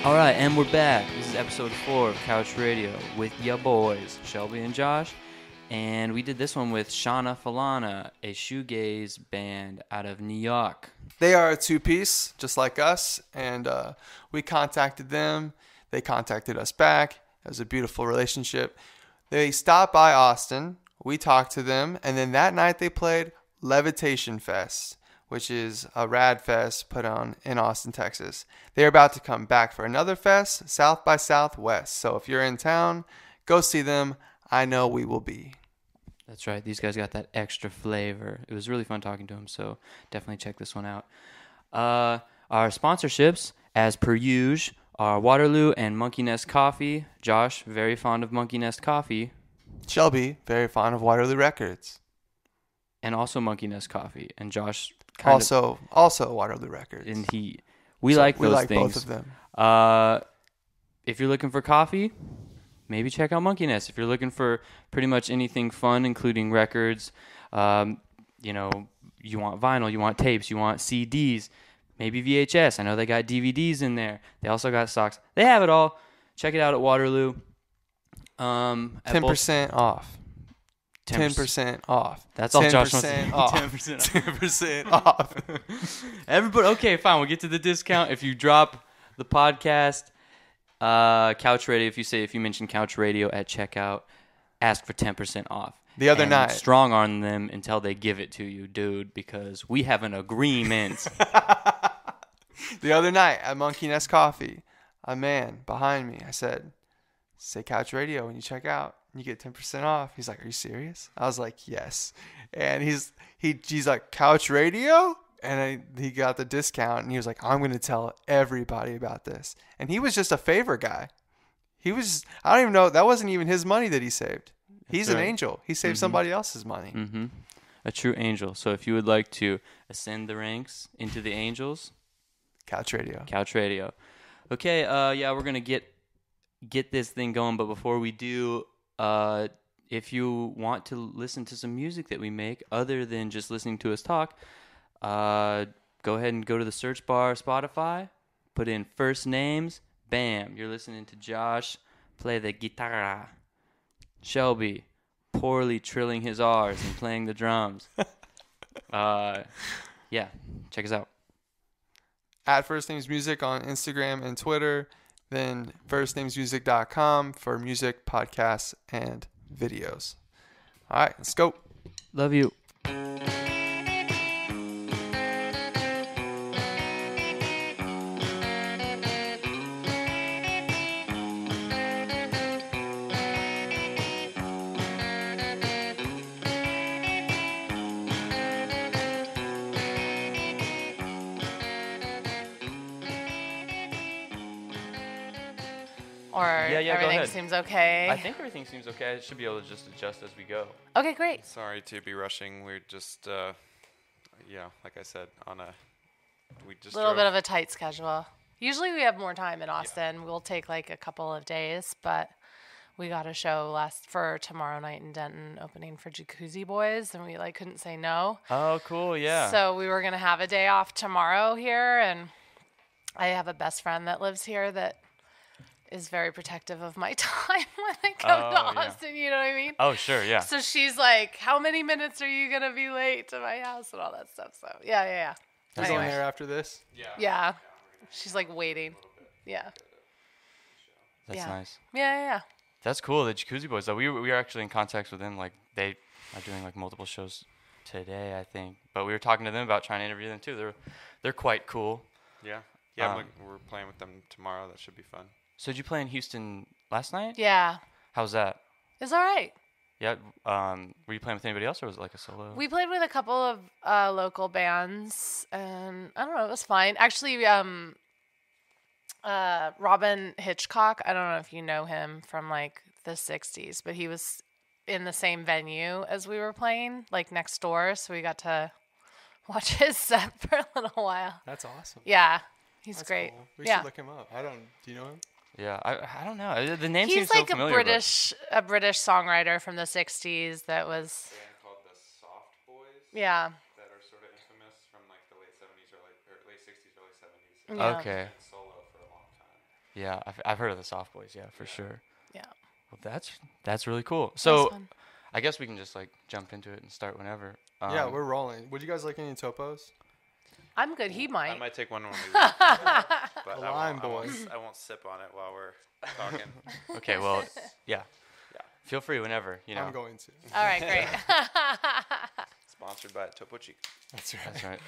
All right, and we're back. This is episode 4 of Couch Radio with ya boys, Shelby and Josh. And we did this one with Shana Falana, a shoegaze band out of New York. They are a two-piece, just like us, and we contacted them. They contacted us back. It was a beautiful relationship. They stopped by Austin. We talked to them, and then that night they played Levitation Fest, which is a rad fest put on in Austin, Texas. They're about to come back for another fest, South by Southwest. So if you're in town, go see them. I know we will be. That's right. These guys got that extra flavor. It was really fun talking to them, so definitely check this one out. Our sponsorships, as per usual, are Waterloo and Monkey Nest Coffee. Josh, very fond of Monkey Nest Coffee. Shelby, very fond of Waterloo Records. And also Monkey Nest Coffee. And Josh... Also Waterloo Records. And we like those things. Both of them. If you're looking for coffee, maybe check out Monkey Nest. If you're looking for pretty much anything fun, including records, you want vinyl, you want tapes, you want CDs, maybe VHS. I know they got DVDs in there. They also got socks. They have it all. Check it out at Waterloo. 10% off. 10% off. That's all Josh wants. 10% off. 10% off. Everybody, okay, fine. We'll get to the discount. If you drop the podcast, Couch Radio, if you mention Couch Radio at checkout, ask for 10% off. The other night. Strong arm them until they give it to you, dude, because we have an agreement. The other night at Monkey Nest Coffee, a man behind me, I said, say Couch Radio when you check out. You get 10% off. He's like, are you serious? I was like, yes. And he's like, Couch Radio? And he got the discount, and he was like, I'm going to tell everybody about this. And he was just a favor guy. I don't even know, that wasn't even his money that he saved. He's an angel. He saved somebody else's money. Mm-hmm. A true angel. So if you would like to ascend the ranks into the angels, Couch Radio. Couch Radio. Okay, we're going to get this thing going, but before we do... if you want to listen to some music that we make other than just listening to us talk, go ahead and go to the search bar, Spotify, put in first names, bam, you're listening to Josh play the guitarra, Shelby poorly trilling his R's and playing the drums. Check us out. At First Names Music on Instagram and Twitter. Then firstnamesmusic.com for music, podcasts, and videos. All right, let's go. Love you. Or everything seems okay? I think everything seems okay. I should be able to just adjust as we go. Okay, great. Sorry to be rushing. We're just, like I said, we just a little bit of a tight schedule. Usually we have more time in Austin. Yeah. We'll take like a couple of days, but we got a show for tomorrow night in Denton, opening for Jacuzzi Boys, and we couldn't say no. Oh, cool, yeah. So we were gonna have a day off tomorrow here, and I have a best friend that lives here that is very protective of my time when I come to Austin, you know what I mean? Oh, sure, yeah. So she's like, how many minutes are you going to be late to my house and all that stuff? So, yeah. He's on there after this? Yeah. She's like waiting. Yeah. That's nice. Yeah. That's cool. The Jacuzzi Boys, though, we are actually in contact with them. Like, they are doing multiple shows today, I think. But we were talking to them about trying to interview them, too. They're quite cool. Yeah, we're playing with them tomorrow. That should be fun. So did you play in Houston last night? Yeah. How's that? It's all right. Yeah. Were you playing with anybody else, or was it like a solo? We played with a couple of local bands, and I don't know, it was fine. Actually, Robin Hitchcock, I don't know if you know him from the 60s, but he was in the same venue as we were playing, next door, so we got to watch his set for a little while. That's awesome. Yeah. He's That's great. Cool. We should look him up. Do you know him? Yeah, I don't know. The name seems so familiar. He's a British songwriter from the 60s that was... A band called the Soft Boys. Yeah. That are sort of infamous from the late 70s, late 60s, early 70s. Yeah. Okay. Solo for a long time. Yeah, I've heard of the Soft Boys. Yeah, for sure. Yeah. Well, that's really cool. That was So fun. I guess we can just like jump into it and start whenever. Yeah, we're rolling. Would you guys like any topos? I'm good. He I might. might take one when we leave, but The lime boys. I won't sip on it while we're talking. Okay. Well, yeah. Yeah. Feel free whenever. You know. I'm going to. All right, great. Sponsored by Topo Chico. That's right. That's right.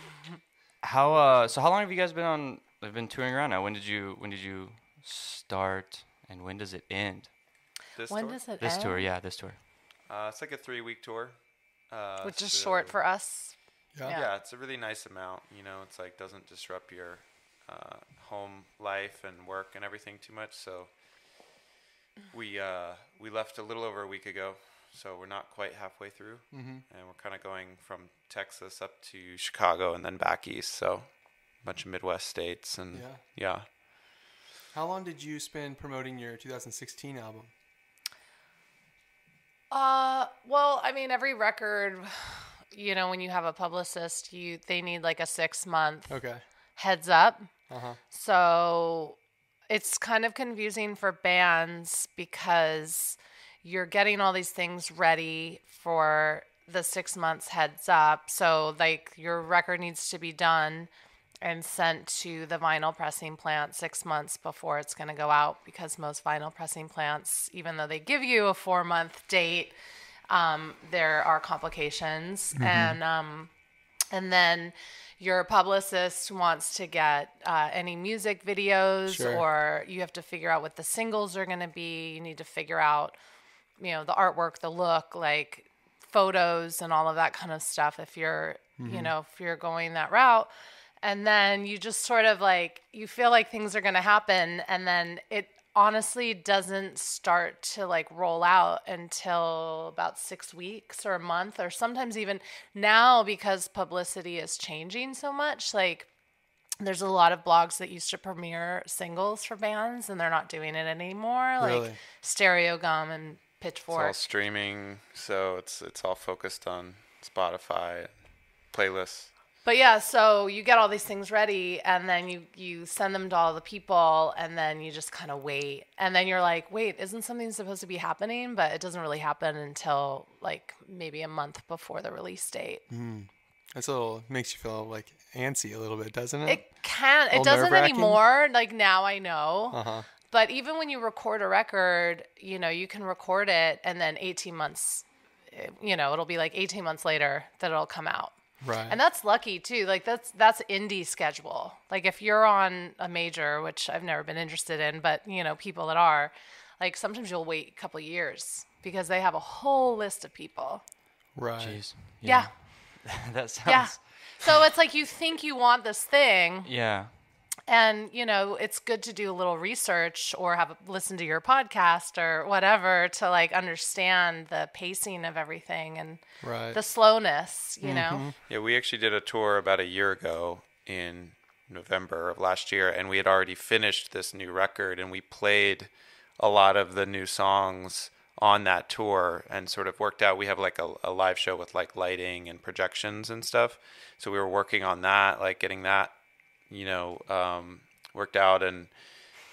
So how long have you guys been touring around now? When did you start and when does it end? This When tour? does it This end? tour, yeah, this tour. It's like a 3-week tour. Which is so- short for us. Yeah. Yeah. Yeah, it's a really nice amount. You know, it's like doesn't disrupt your home life and work and everything too much. So we left a little over a week ago. So we're not quite halfway through, and we're kind of going from Texas up to Chicago and then back east. So a bunch of Midwest states and yeah. How long did you spend promoting your 2016 album? Well, I mean, every record, you know, when you have a publicist, they need like a 6-month Okay. heads up. Uh-huh. So it's kind of confusing for bands because you're getting all these things ready for the 6 months heads up. So like your record needs to be done and sent to the vinyl pressing plant 6 months before it's going to go out, because most vinyl pressing plants, even though they give you a 4-month date, there are complications. And then your publicist wants to get any music videos, Sure. or you have to figure out what the singles are going to be. You need to figure out, you know, the artwork, the look, like photos and all of that kind of stuff if you're, you know, if you're going that route. And then you just sort of like, you feel like things are going to happen, and then it honestly doesn't start to like roll out until about 6 weeks or a month, or sometimes even now, because publicity is changing so much. Like there's a lot of blogs that used to premiere singles for bands, and they're not doing it anymore. Like Really? Stereo Gum and It's all Pitchfork. streaming, so it's all focused on Spotify playlists. But yeah, so you get all these things ready, and then you send them to all the people, and then you just kind of wait. And then you're like, wait, isn't something supposed to be happening? But it doesn't really happen until like maybe a month before the release date. That's makes you feel like antsy a little bit, doesn't it? It can. It little doesn't nerve-wracking? anymore. Like now I know. Uh-huh. But even when you record a record, you know, you can record it, and then 18 months, you know, it'll be like 18 months later that it'll come out. Right. And that's lucky too. Like that's indie schedule. Like if you're on a major, which I've never been interested in, but you know, people that are, like sometimes you'll wait a couple of years because they have a whole list of people. Right. Jeez. Yeah. That sounds. Yeah. So it's like you think you want this thing, Yeah. and you know, it's good to do a little research or listen to your podcast or whatever to like understand the pacing of everything and Right. the slowness, you know. Yeah, we actually did a tour about a year ago in November of last year, and we had already finished this new record, and we played a lot of the new songs on that tour and sort of worked out. We have like a live show with like lighting and projections and stuff. So we were working on that, like getting that, you know, worked out. And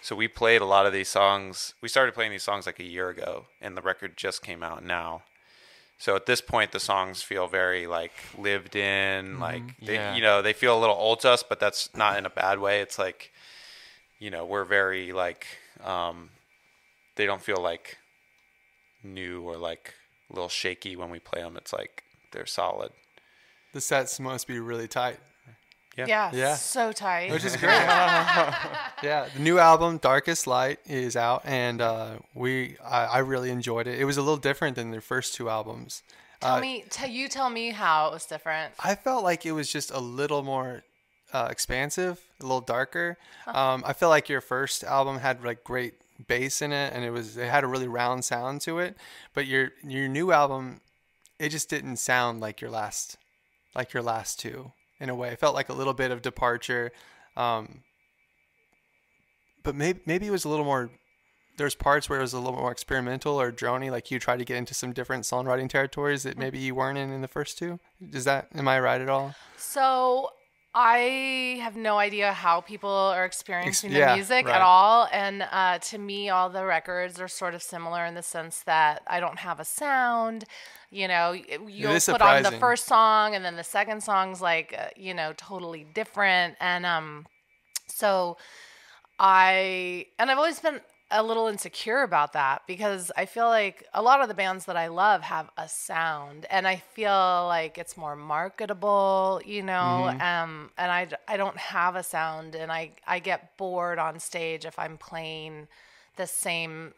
so we played a lot of these songs. We started playing these songs like a year ago, and the record just came out now. So at this point, the songs feel very like lived in, like they, Yeah. you know, they feel a little old to us, but that's not in a bad way. It's like, you know, we're very like, they don't feel like new or like a little shaky when we play them. It's like they're solid. The sets must be really tight, Yeah. Yeah. So tight. which is great. Yeah, the new album Darkest Light is out, and I really enjoyed it. It was a little different than their first two albums. Tell me how it was different. I felt like it was just a little more expansive, a little darker. I feel like your first album had like great bass in it, and it had a really round sound to it. But your new album, it just didn't sound like your last two in a way. It felt like a little bit of departure. But maybe it was a little more. There's parts where it was a little more experimental or droney, like you tried to get into some different songwriting territories that maybe you weren't in the first two. Am I right at all? So I have no idea how people are experiencing the yeah, music right. at all. And to me, all the records are sort of similar in the sense that I don't have a sound. You know, you'll is put on the surprising. first song and then the second song's like, totally different. And so I've always been a little insecure about that because I feel like a lot of the bands that I love have a sound and I feel like it's more marketable, and I don't have a sound and I get bored on stage if I'm playing the same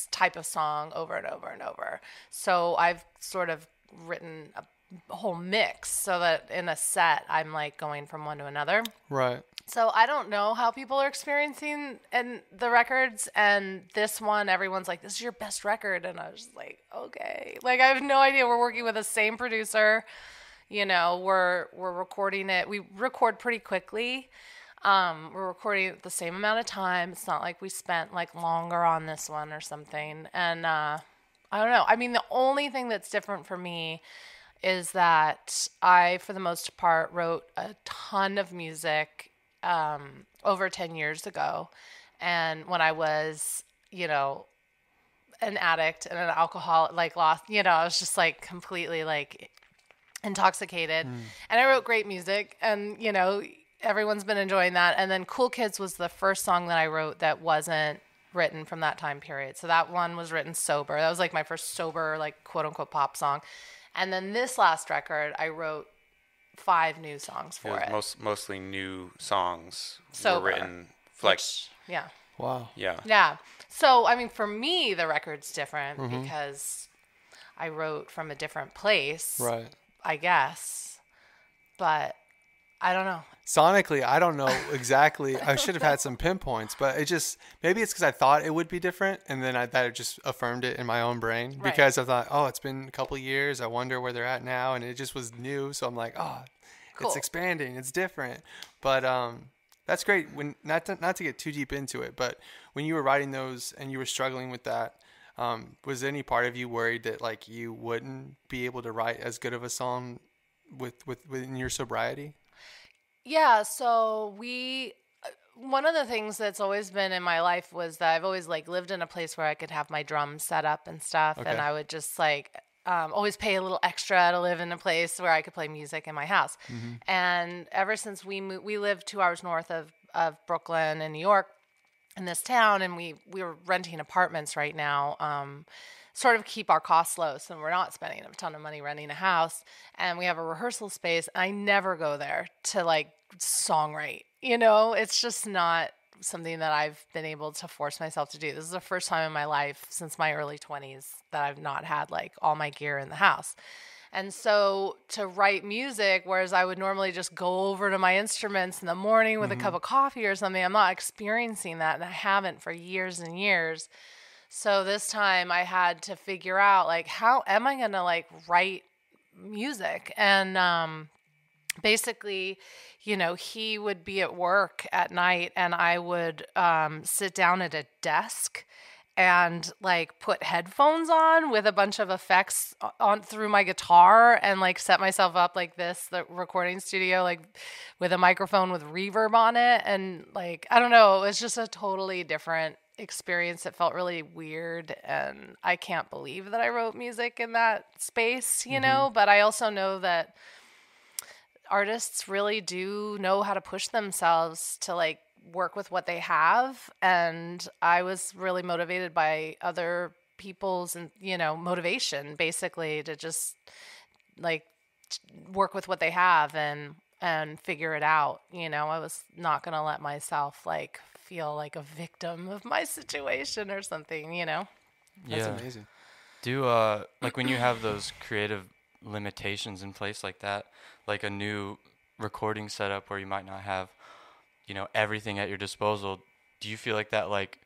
type of song over and over and over. So I've sort of written a whole mix so that in a set I'm like going from one to another. Right. So I don't know how people are experiencing and the records, and this one, everyone's like, "This is your best record," and I was just like, "Okay." Like I have no idea. We're working with the same producer, We're recording it. We record pretty quickly. We're recording it the same amount of time. It's not like we spent like longer on this one or something. And I don't know. I mean, the only thing that's different for me is that I, for the most part, wrote a ton of music over 10 years ago. And when I was, an addict and an alcoholic, like lost, I was just like completely like intoxicated. And I wrote great music and, everyone's been enjoying that. And then Cool Kids was the first song that I wrote that wasn't written from that time period. So that one was written sober. That was like my first sober, like quote unquote pop song. And then this last record, I wrote 5 new songs for it. Mostly new songs Sober, were written like yeah. Wow. yeah. Yeah. So, I mean, for me, the record's different because I wrote from a different place, Right. I guess. But I don't know. Sonically, I don't know exactly. I should have had some pinpoints, but maybe it's because I thought it would be different, and then that just affirmed it in my own brain Right. because I thought, oh, it's been a couple years. I wonder where they're at now, and it just was new. So I'm like, oh, Cool. it's expanding, it's different. But that's great. When not to get too deep into it, but when you were writing those and you were struggling with that, was any part of you worried that like you wouldn't be able to write as good of a song within your sobriety? Yeah, so one of the things that's always been in my life was that I've always like lived in a place where I could have my drums set up and stuff, Okay. and I would just like always pay a little extra to live in a place where I could play music in my house. And ever since we moved, we live 2 hours north of Brooklyn in New York, in this town, and we were renting apartments right now. Sort of keep our costs low so we're not spending a ton of money renting a house, and we have a rehearsal space. I never go there to like songwrite, it's just not something that I've been able to force myself to do. This is the first time in my life since my early 20s that I've not had like all my gear in the house. And so to write music, whereas I would normally just go over to my instruments in the morning with a cup of coffee or something, I'm not experiencing that, and I haven't for years and years. So this time I had to figure out, like, how am I going to, like, write music? And basically, he would be at work at night, and I would sit down at a desk and, like, put headphones on with a bunch of effects on through my guitar and, like, set myself up like this, the recording studio, like, with a microphone with reverb on it. And, like, I don't know, it was just a totally different experience. It felt really weird, and I can't believe that I wrote music in that space, but I also know that artists really do know how to push themselves to like work with what they have, and I was really motivated by other people's and motivation basically to just like work with what they have and figure it out. I was not going to let myself like feel like a victim of my situation or something, That's amazing. Do like when you have those creative limitations in place like that, like a new recording setup where you might not have, everything at your disposal, do you feel like that like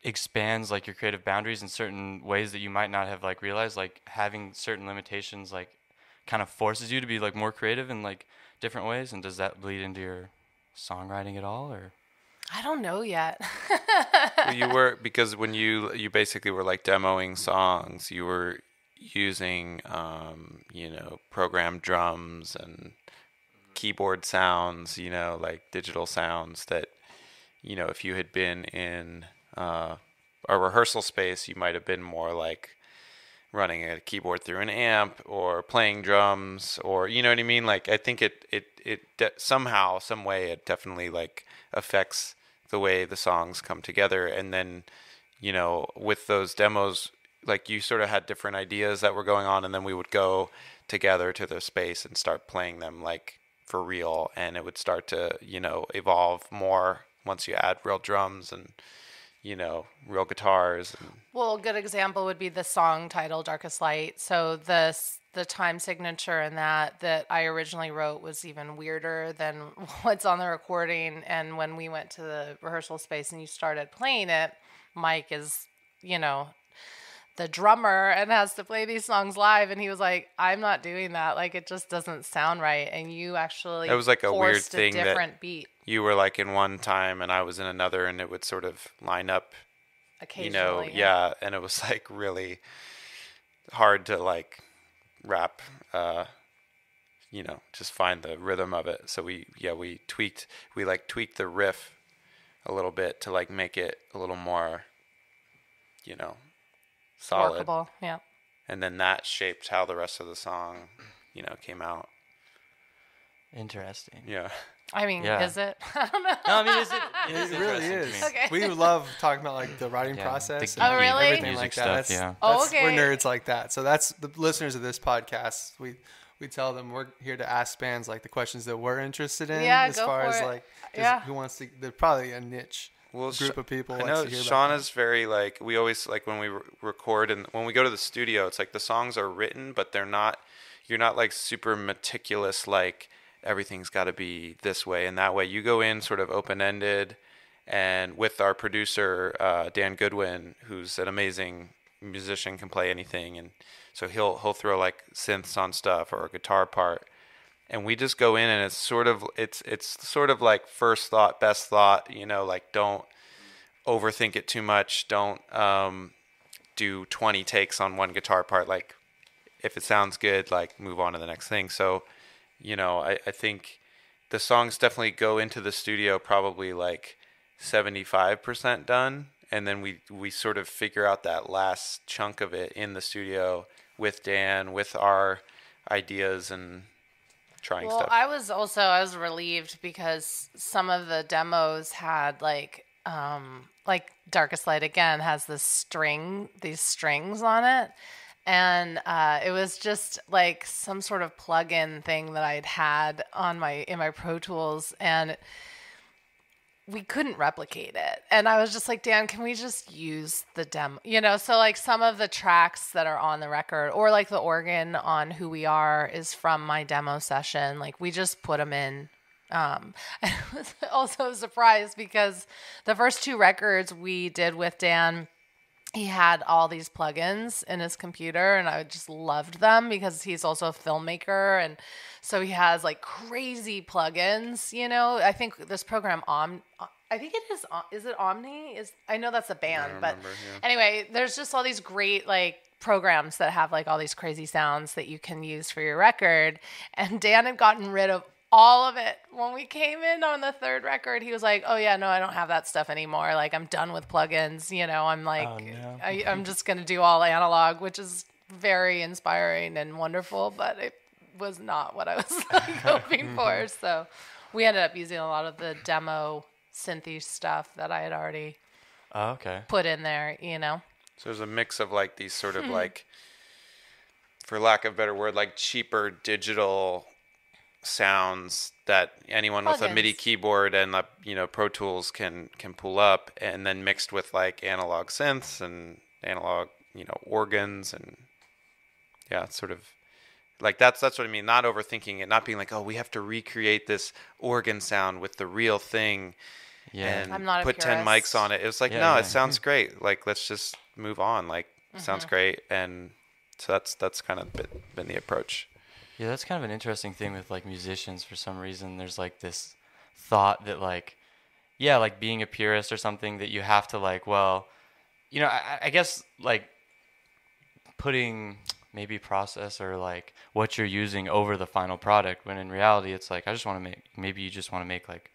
expands like your creative boundaries in certain ways that you might not have like realized, like having certain limitations like kind of forces you to be like more creative in like different ways? And does that bleed into your songwriting at all, or? I don't know yet. Well, you were, because when you basically were like demoing songs, you were using programmed drums and keyboard sounds, like digital sounds that, if you had been in a rehearsal space, you might have been more like running a keyboard through an amp or playing drums, or you know what I mean. Like I think somehow, some way, it definitely like affects the way the songs come together. And then with those demos, like you sort of had different ideas that were going on, and then we would go together to the space and start playing them like for real, and it would start to evolve more once you add real drums and real guitars. Well, a good example would be the song title Darkest Light. So the time signature in that I originally wrote was even weirder than what's on the recording. And when we went to the rehearsal space and you started playing it, Mike is, the drummer and has to play these songs live. And he was like, I'm not doing that. Like, it just doesn't sound right. And you actually it was like a weird thing different beat. You were like in one time and I was in another, and it would sort of line up occasionally. And it was like really hard to like wrap, just find the rhythm of it. So we tweaked the riff a little bit to like make it a little more, solid. Workable, yeah. And then that shaped how the rest of the song, came out. Interesting. Yeah. I mean, is it? I don't know. No, I mean, it really is. Okay. We love talking about like the writing process. Oh, really? Everything Music like stuff, that. Okay. We're nerds like that. So that's the listeners of this podcast. We tell them we're here to ask bands like the questions that we're interested in. Yeah, as go far for as it. like Yeah. who wants to. There's probably a niche group of people. I know Shauna's very like, we always like when we record and when we go to the studio, it's like the songs are written, but you're not like super meticulous, like everything's got to be this way and that way. You go in sort of open-ended, and with our producer Dan Goodwin, who's an amazing musician, can play anything, and so he'll throw like synths on stuff or a guitar part, and we just go in, and it's sort of like first thought, best thought, like don't overthink it too much, don't do 20 takes on one guitar part. Like if it sounds good, like move on to the next thing. So I think the songs definitely go into the studio probably like 75% done, and then we sort of figure out that last chunk of it in the studio with Dan, with our ideas and trying stuff. I was relieved because some of the demos had like Darkest Light again has these strings on it. And it was just like some sort of plug-in thing that I'd had in my Pro Tools, and we couldn't replicate it. And I was just like, Dan, can we just use the demo? So like some of the tracks that are on the record, or like the organ on Who We Are is from my demo session. Like we just put them in. I was also surprised because the first two records we did with Dan, he had all these plugins in his computer, and I just loved them because he's also a filmmaker, and so he has like crazy plugins. I think this program I think it is. Is it Omni? I know that's a band, but anyway, there's just all these great like programs that have like all these crazy sounds that you can use for your record. And Dan had gotten rid of all of it. When we came in on the third record, he was like, oh yeah, no, I don't have that stuff anymore. Like I'm done with plugins. I'm like, oh, no. I'm just going to do all analog, which is very inspiring and wonderful, but it was not what I was like hoping for. So we ended up using a lot of the demo synthy stuff that I had already put in there, So there's a mix of like these sort of like, for lack of a better word, like cheaper digital sounds that anyone with a MIDI keyboard and Pro Tools can pull up, and then mixed with like analog synths and analog organs, and sort of like that's what I mean. Not overthinking it, not being like, oh, we have to recreate this organ sound with the real thing, and I'm not put 10 mics on it. It was like, it sounds great. Like let's just move on. Like sounds great, and so that's kind of been the approach. Yeah, that's kind of an interesting thing with like musicians. For some reason, there's like this thought that like being a purist or something, that you have to like, well, I guess like putting maybe process or like what you're using over the final product, when in reality it's like I just want to make, maybe you just want to make like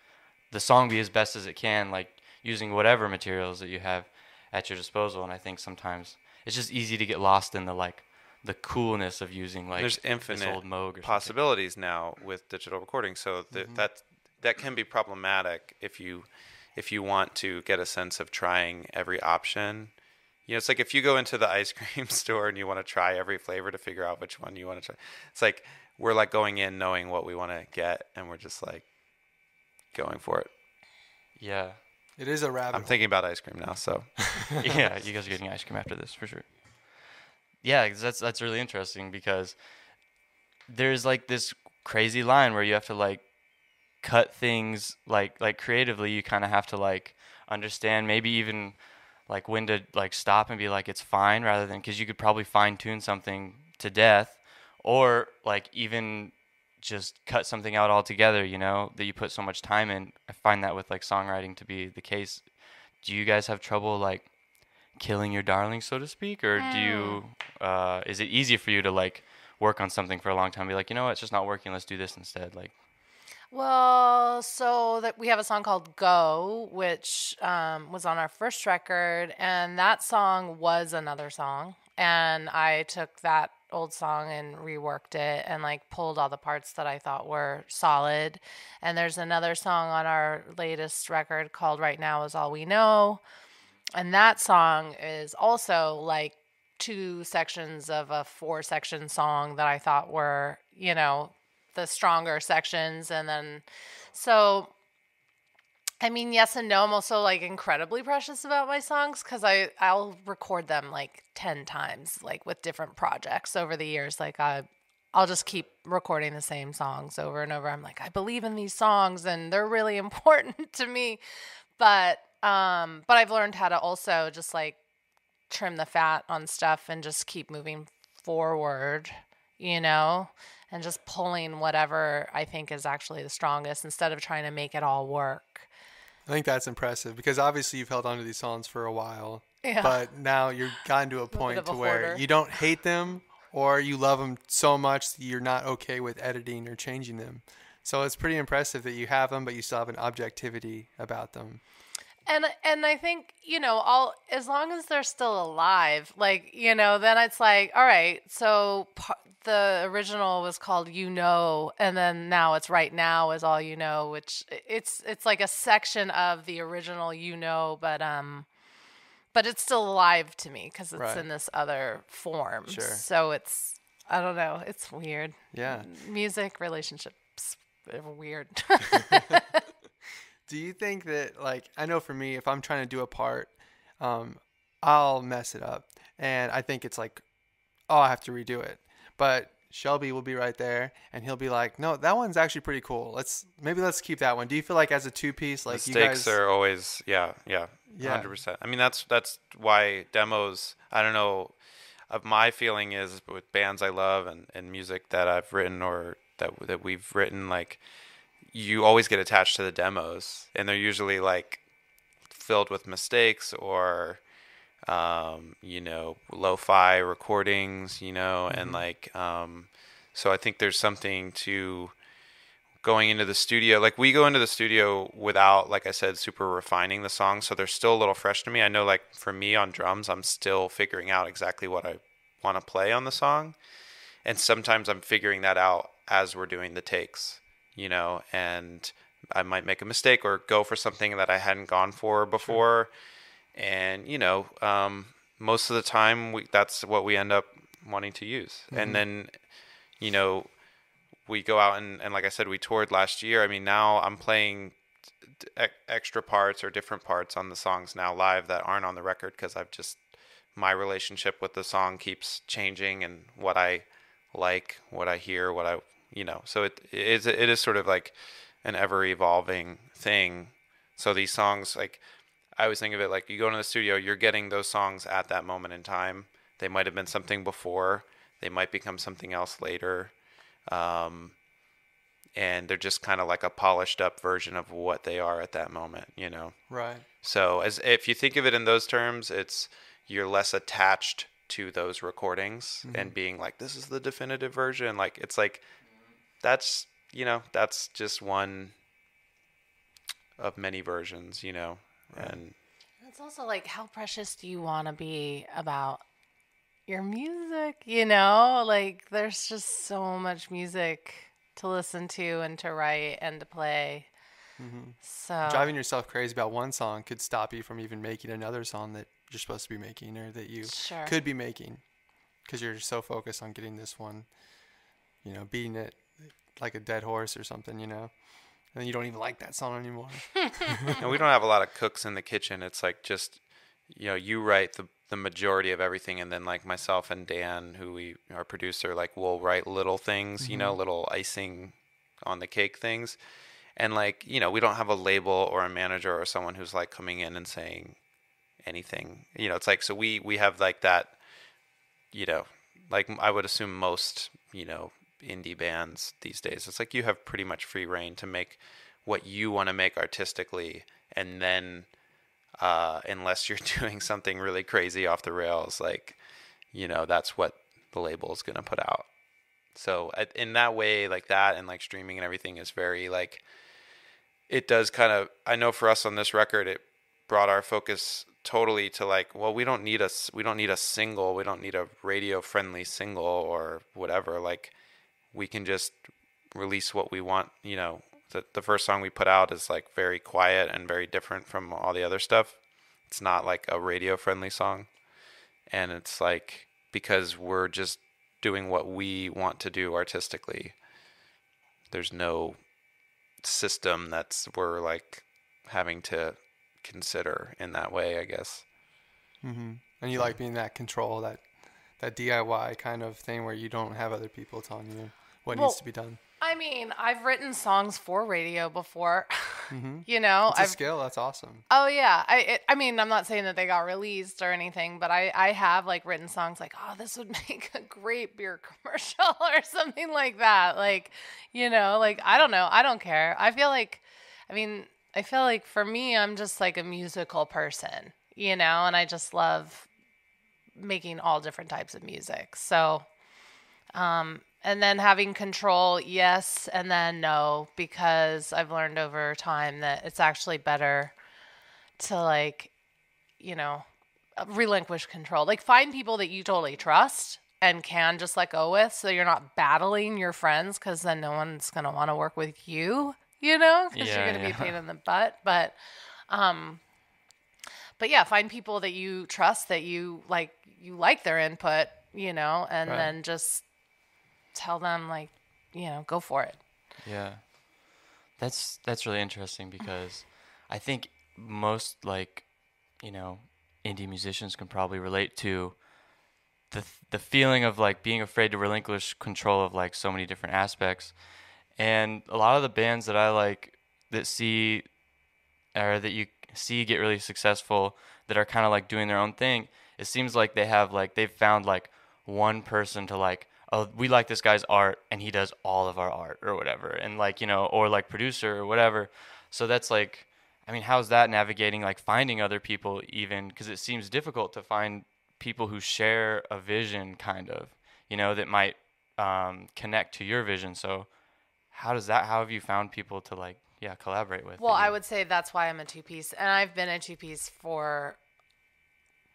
the song be as best as it can, like using whatever materials that you have at your disposal. And I think sometimes it's just easy to get lost in the like the coolness of using like There's this infinite old Moog or possibilities now with digital recording, so that can be problematic if you want to get a sense of trying every option. You know, it's like if you go into the ice cream store and you want to try every flavor to figure out which one you want to try. It's like we're like going in knowing what we want to get, and we're just like going for it. Yeah. It is a rabbit I'm thinking about ice cream now, so Yeah, you guys are getting ice cream after this for sure. Yeah, 'cause that's really interesting because there's like this crazy line where you have to like cut things like creatively. You kind of have to like understand maybe even like when to like stop and be like it's fine, rather than, because you could probably fine tune something to death, or like even just cut something out altogether, you know, that you put so much time in. I find that with like songwriting to be the case. Do you guys have trouble like killing your darling, so to speak, or do you is it easy for you to like work on something for a long time, be like, you know what, it's just not working, let's do this instead? Like, Well, so that we have a song called "Go," which was on our first record, and that song was another song. And I took that old song and reworked it and like pulled all the parts that I thought were solid. And there's another song on our latest record called "Right Now Is All We Know," and that song is also like two sections of a 4-section song that I thought were, you know, the stronger sections. And then so I mean, yes and no. I'm also like incredibly precious about my songs because I'll record them like 10 times, like with different projects over the years. Like I'll just keep recording the same songs over and over. I'm like, I believe in these songs and they're really important to me. But I've learned how to also just like trim the fat on stuff and just keep moving forward, you know, and just pulling whatever I think is actually the strongest instead of trying to make it all work. I think that's impressive because obviously you've held on to these songs for a while, Yeah. but now you've gotten to a point of to a where hoarder. you don't hate them or you love them so much that you're not okay with editing or changing them. So it's pretty impressive that you have them, but you still have an objectivity about them. And I think, you know, all as long as they're still alive, like, you know, then it's like, all right, so the original was called "You Know," and then now it's "Right Now Is All You Know," which it's like a section of the original "You Know," but it's still alive to me because it's Right. in this other form. Sure. So it's, I don't know, it's weird. Yeah. Music relationships are weird. Do you think that, like, I know for me, if I'm trying to do a part, I'll mess it up. And I think it's like, oh, I have to redo it. But Shelby will be right there, and he'll be like, no, that one's actually pretty cool. Let's keep that one. Do you feel like as a two-piece, like mistakes you guys... are always yeah, Yeah. 100%. I mean, that's why demos. I don't know. My feeling is with bands I love and music that I've written or that we've written, like, you always get attached to the demos, and they're usually like filled with mistakes or you know, lo-fi recordings, you know, and like so I think there's something to going into the studio. Like, we go into the studio without, like I said, super refining the songs, so they're still a little fresh to me. I know, like, for me on drums, I'm still figuring out exactly what I want to play on the song, and sometimes I'm figuring that out as we're doing the takes, you know, and I might make a mistake or go for something that I hadn't gone for before. And, you know, most of the time that's what we end up wanting to use. And then, you know, we go out and like I said, we toured last year. I mean, now I'm playing extra parts or different parts on the songs now live that aren't on the record because my relationship with the song keeps changing, and what I like, what I hear, what I, you know, so it is sort of like an ever evolving thing. So these songs, like, I always think of it like you go into the studio, you're getting those songs at that moment in time. They might have been something before, they might become something else later. And they're just kind of like a polished up version of what they are at that moment, Right. So if you think of it in those terms, you're less attached to those recordings and being like, this is the definitive version. Like, it's like, that's, that's just one of many versions, and It's also like, how precious do you want to be about your music? Like, there's just so much music to listen to and to write and to play. So Driving yourself crazy about one song could stop you from even making another song that you're supposed to be making, or that you could be making, because you're so focused on getting this one, beating it like a dead horse or something, and then you don't even like that song anymore. And we don't have a lot of cooks in the kitchen. It's like, just, you write the majority of everything, and then like myself and Dan, our producer, like, we'll write little things, little icing on the cake things. And like, we don't have a label or a manager or someone who's like coming in and saying anything. It's like, so we have like that, like I would assume most, indie bands these days, it's like you have pretty much free reign to make what you want to make artistically, and then unless you're doing something really crazy off the rails, like, that's what the label is going to put out. So in that way, like that, and like streaming and everything is very like, it does kind of, I know for us on this record, it brought our focus totally to like, well, we don't need a single, we don't need a radio friendly single or whatever. Like, we can just release what we want. The first song we put out is like very quiet and very different from all the other stuff. It's not like a radio friendly song. And it's like, because we're just doing what we want to do artistically. There's no system we're like having to consider in that way, I guess. And you like being that control, that DIY kind of thing, where you don't have other people telling you what needs to be done. I mean, I've written songs for radio before. It's a skill. That's awesome. Oh yeah. I mean, I'm not saying that they got released or anything, but I have like written songs like, oh, this would make a great beer commercial or something like that. Like, like, I don't know. I don't care. I feel like for me, I'm just like a musical person, and I just love making all different types of music. So, and then having control, yes, and then no, because I've learned over time that it's actually better to like, relinquish control. Like, find people that you totally trust and can just let go with, so you're not battling your friends, because then no one's going to want to work with you, because you're going to be a pain in the butt. But yeah, find people that you trust, that you like their input, and then just tell them, like, go for it. Yeah. That's really interesting, because I think most, like, indie musicians can probably relate to the feeling of like being afraid to relinquish control of like so many different aspects. And a lot of the bands that I like that you see get really successful, that are kind of like doing their own thing, it seems like they've found like one person to like, oh, we like this guy's art and he does all of our art or whatever. And like, or like producer or whatever. So that's like, I mean, how's that navigating, like finding other people even? Because it seems difficult to find people who share a vision kind of, that might connect to your vision. So how have you found people to like, collaborate with? Well, I would say that's why I'm a two-piece. And I've been a two-piece for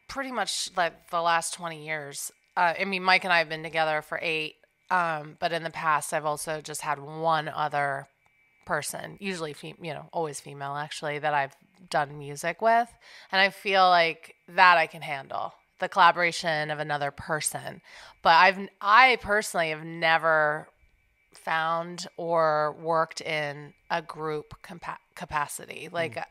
pretty much like the last 20 years. I mean, Mike and I have been together for 8, but in the past, I've also just had one other person, usually, always female, actually, that I've done music with. And I feel like that I can handle, the collaboration of another person. But I personally have never found or worked in a group capacity like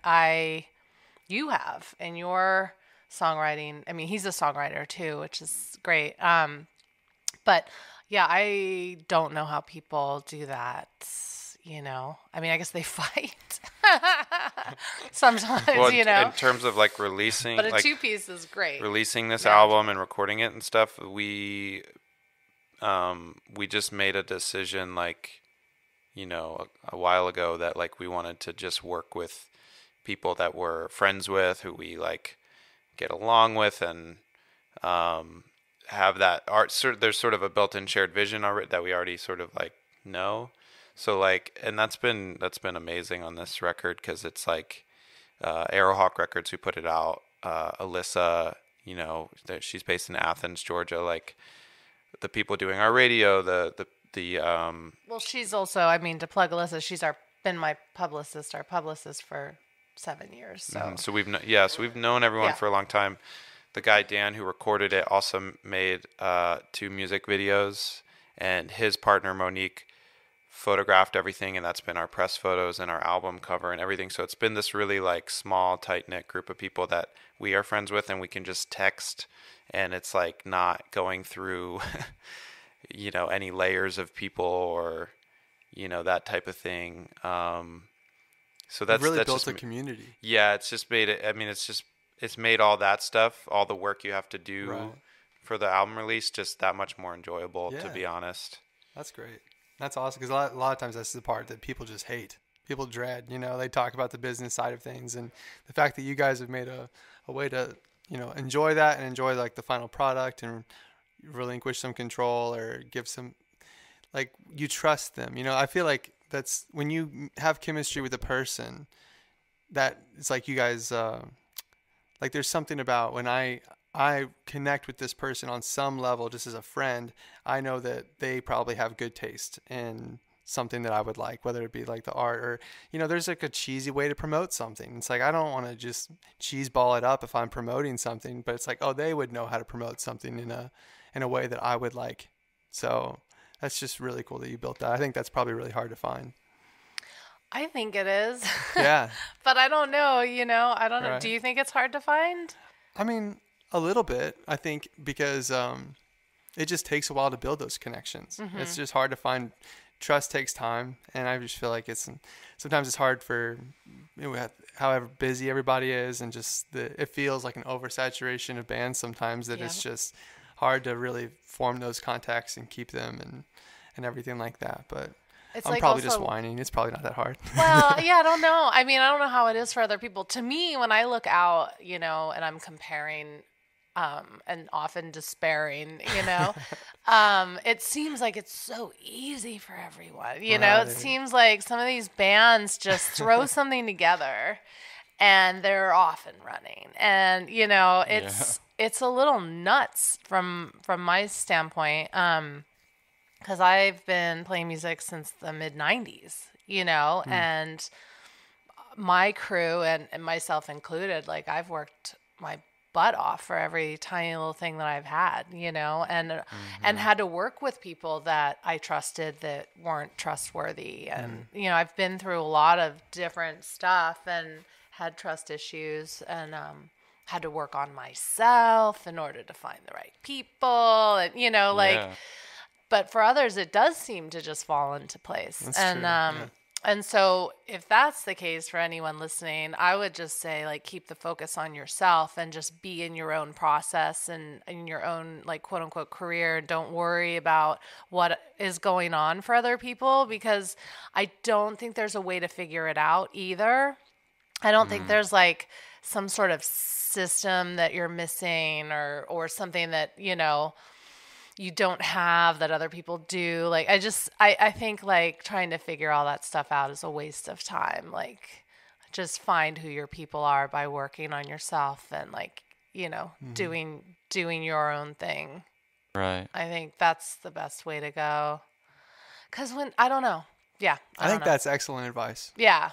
you have in your songwriting. I mean, he's a songwriter too, which is great. But yeah, I don't know how people do that. I mean, I guess they fight sometimes, well, in terms of like releasing, but a like, two-piece is great. Releasing this album and recording it and stuff, we just made a decision, like, a while ago, that like we wanted to just work with people that we're friends with, who we like get along with, and have that art. There's sort of a built-in shared vision already that we already sort of like know. So like, and that's been amazing on this record because it's like Arrowhawk Records who put it out. Alyssa, you know, she's based in Athens, Georgia. Like the people doing our radio, the Well, she's also, I mean, to plug Alyssa, she's been my publicist, our publicist for 7 years. So, so we've known everyone for a long time. The guy Dan who recorded it also made 2 music videos, and his partner Monique photographed everything, and that's been our press photos and our album cover and everything. So it's been this really like small, tight-knit group of people that we are friends with, and we can just text, and it's like not going through you know, any layers of people or, you know, that type of thing. So that's really that's built just, a community. Yeah, it's just made it. I mean, it's made all that stuff, all the work you have to do for the album release, just that much more enjoyable. To be honest, that's great. That's awesome because a lot of times that's the part that people just hate. People dread. You know, they talk about the business side of things, and the fact that you guys have made a way to, you know, enjoy that and enjoy like the final product and relinquish some control or give some, like, you trust them. You know, I feel like that's when you have chemistry with a person, that it's like you guys like there's something about when I connect with this person on some level just as a friend, I know that they probably have good taste in something that I would like, whether it be like the art or, you know, there's like a cheesy way to promote something. It's like I don't want to just cheese ball it up if I'm promoting something, but it's like, oh, they would know how to promote something in a way that I would like. So that's just really cool that you built that. I think that's probably really hard to find. I think it is. Yeah. But I don't know, you know, I don't know. Right. Do you think it's hard to find? I mean, a little bit, I think, because it just takes a while to build those connections. Mm-hmm. It's just hard to find. Trust takes time, and I just feel like sometimes it's hard for, you know, however busy everybody is, and just it feels like an oversaturation of bands sometimes that it's just hard to really form those contacts and keep them and everything like that. But It's I'm like probably also, just whining. It's probably not that hard. Well, yeah, I don't know. I mean, I don't know how it is for other people. To me, when I look out, you know, and I'm comparing and often despairing, you know, it seems like it's so easy for everyone. You know, it seems like some of these bands just throw something together and they're off and running. And, you know, it's a little nuts from my standpoint. Because I've been playing music since the mid-90s, you know, and my crew and myself included, like I've worked my butt off for every tiny little thing that I've had, you know, and had to work with people that I trusted that weren't trustworthy. And, you know, I've been through a lot of different stuff and had trust issues and had to work on myself in order to find the right people and, you know, like... Yeah. But for others, it does seem to just fall into place. That's true. And so if that's the case for anyone listening, I would just say, like, keep the focus on yourself and just be in your own process and in your own, like, quote unquote career. Don't worry about what is going on for other people, because I don't think there's a way to figure it out either. I don't think there's like some sort of system that you're missing or something that, you know, you don't have that other people do. Like, I think like trying to figure all that stuff out is a waste of time. Like, just find who your people are by working on yourself and, like, you know, doing your own thing. Right. I think that's the best way to go. 'Cause I don't know. Yeah. I think that's excellent advice. Yeah.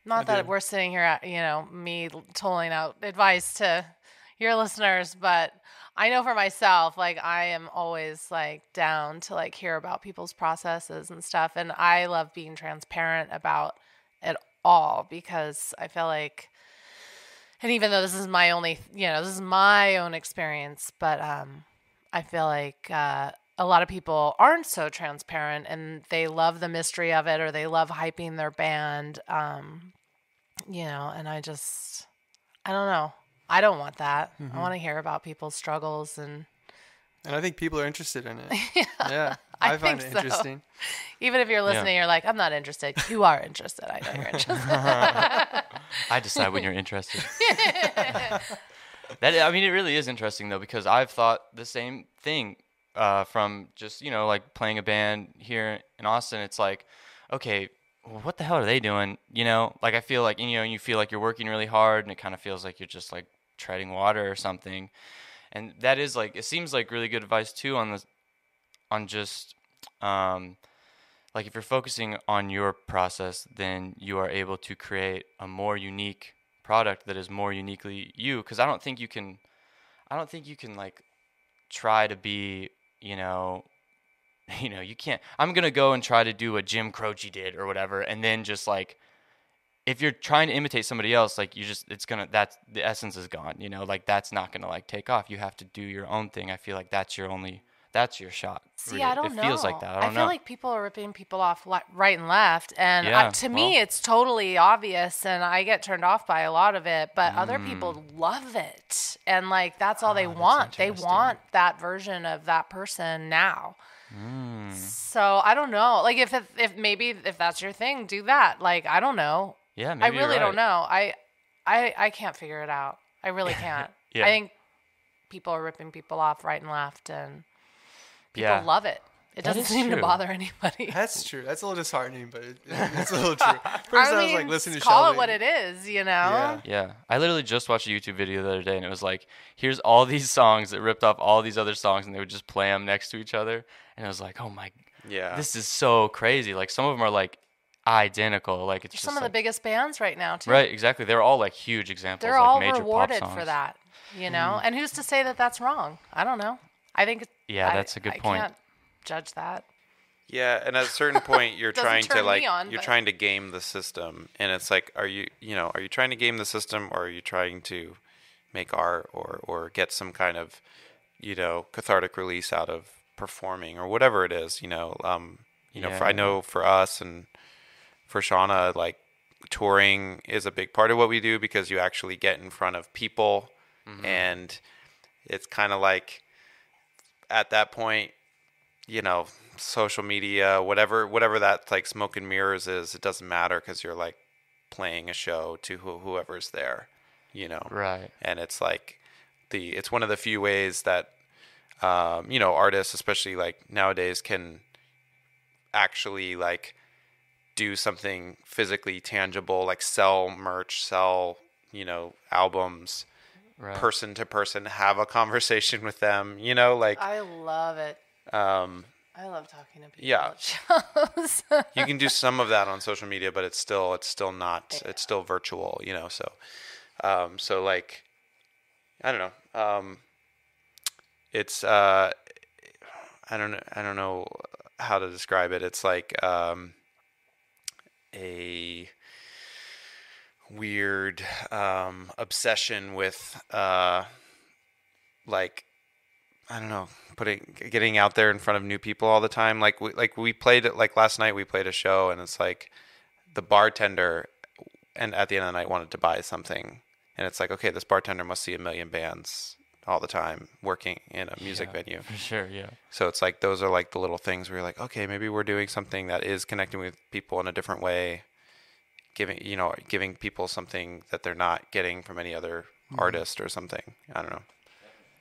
Not that we're sitting here, you know, me tolling out advice to your listeners, but I know for myself, like, I am always, like, down to, like, hear about people's processes and stuff. And I love being transparent about it all, because I feel like, and even though this is my only, you know, this is my own experience, but I feel like a lot of people aren't so transparent and they love the mystery of it, or they love hyping their band, you know, and I don't know. I don't want that. I want to hear about people's struggles and I think people are interested in it. Yeah. I find it interesting. Even if you're listening, you're like, I'm not interested. You are interested. I know you're interested. I decide when you're interested. I mean, it really is interesting though, because I've thought the same thing from just, like playing a band here in Austin. It's like, okay, well, what the hell are they doing? Like I feel like, you feel like you're working really hard and it kind of feels like you're just like treading water or something. And that is like, it seems like really good advice too on just, like if you're focusing on your process, then you are able to create a more unique product that is more uniquely you. Because I don't think you can like try to be, you can't. I'm gonna go and try to do what Jim Croce did or whatever, and then just like if you're trying to imitate somebody else, like that's the essence is gone. Like that's not gonna like take off. You have to do your own thing. I feel like that's your shot. See, really. I don't know. It feels like that. I don't know. feel like people are ripping people off right and left, and Yeah, to me, it's totally obvious, and I get turned off by a lot of it. But other Mm. people love it, and like that's all they want. They interesting. want that version of that person now. Mm. So I don't know. Like if that's your thing, do that. Like I don't know. Yeah, I maybe really you're don't right. know. I can't figure it out. I really can't. Yeah. I think people are ripping people off right and left, and people Yeah. love it. It That doesn't is seem to true. bother anybody. That's true. That's a little disheartening, but it's a little true. First, I was like listening to call Shelby. it what it is, Yeah. Yeah, I literally just watched a YouTube video the other day, and it was like, here's all these songs that ripped off all these other songs, and they would just play them next to each other, and it was like, oh my, Yeah. this is so crazy. Like some of them are like identical. Like it's They're just some of the like- biggest bands right now, too. right, exactly. They're all like huge examples. They're like all major rewarded pop songs. for that, And who's to say that that's wrong? I don't know. I think Yeah, that's a good point. I can't judge that. Yeah, and at a certain point, you're Doesn't trying to turn me like on, you're but- trying to game the system, and it's like, are you trying to game the system, or are you trying to make art, or get some kind of cathartic release out of performing, or whatever it is, I know for us and for Shauna, like touring is a big part of what we do because you actually get in front of people, and it's kind of like at that point, social media, whatever that like smoke and mirrors is, it doesn't matter because you're like playing a show to whoever's there, Right. And it's like it's one of the few ways that artists, especially like nowadays, can actually like do something physically tangible, like sell merch, sell albums, Right. person to person, have a conversation with them, like I love it. um I love talking to people Yeah. at shows. you can do some of that on social media, but it's still not, it's still virtual, so like I don't know, it's I don't know how to describe it. It's like a weird obsession with like I don't know, getting out there in front of new people all the time. Like we played it, like last night we played a show, and it's like the bartender, and at the end of the night wanted to buy something, and it's like, okay, this bartender must see a million bands all the time working in a music venue. For sure, yeah. So it's like those are like the little things where you're like, okay, maybe we're doing something that is connecting with people in a different way, giving people something that they're not getting from any other artist or something. I don't know.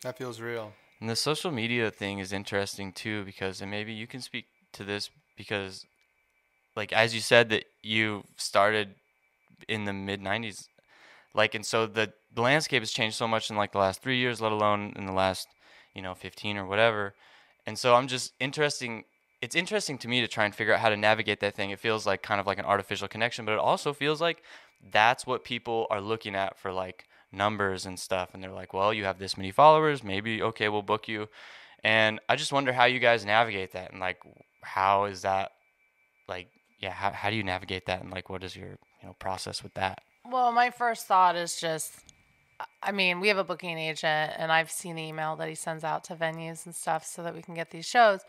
That feels real. And the social media thing is interesting too, because, and maybe you can speak to this, because like as you said that you started in the mid 90s, like, and so the landscape has changed so much in like the last 3 years, let alone in the last 15 or whatever. And so it's interesting to me to try and figure out how to navigate that thing. It feels like kind of like an artificial connection, but it also feels like that's what people are looking at for like numbers and stuff, and they're like, well, you have this many followers, maybe, okay, we'll book you. And I just wonder how you guys navigate that, and like how is that, like, yeah, how do you navigate that, and like what is your process with that? Well, my first thought is just, I mean, we have a booking agent, and I've seen the email that he sends out to venues and stuff so that we can get these shows.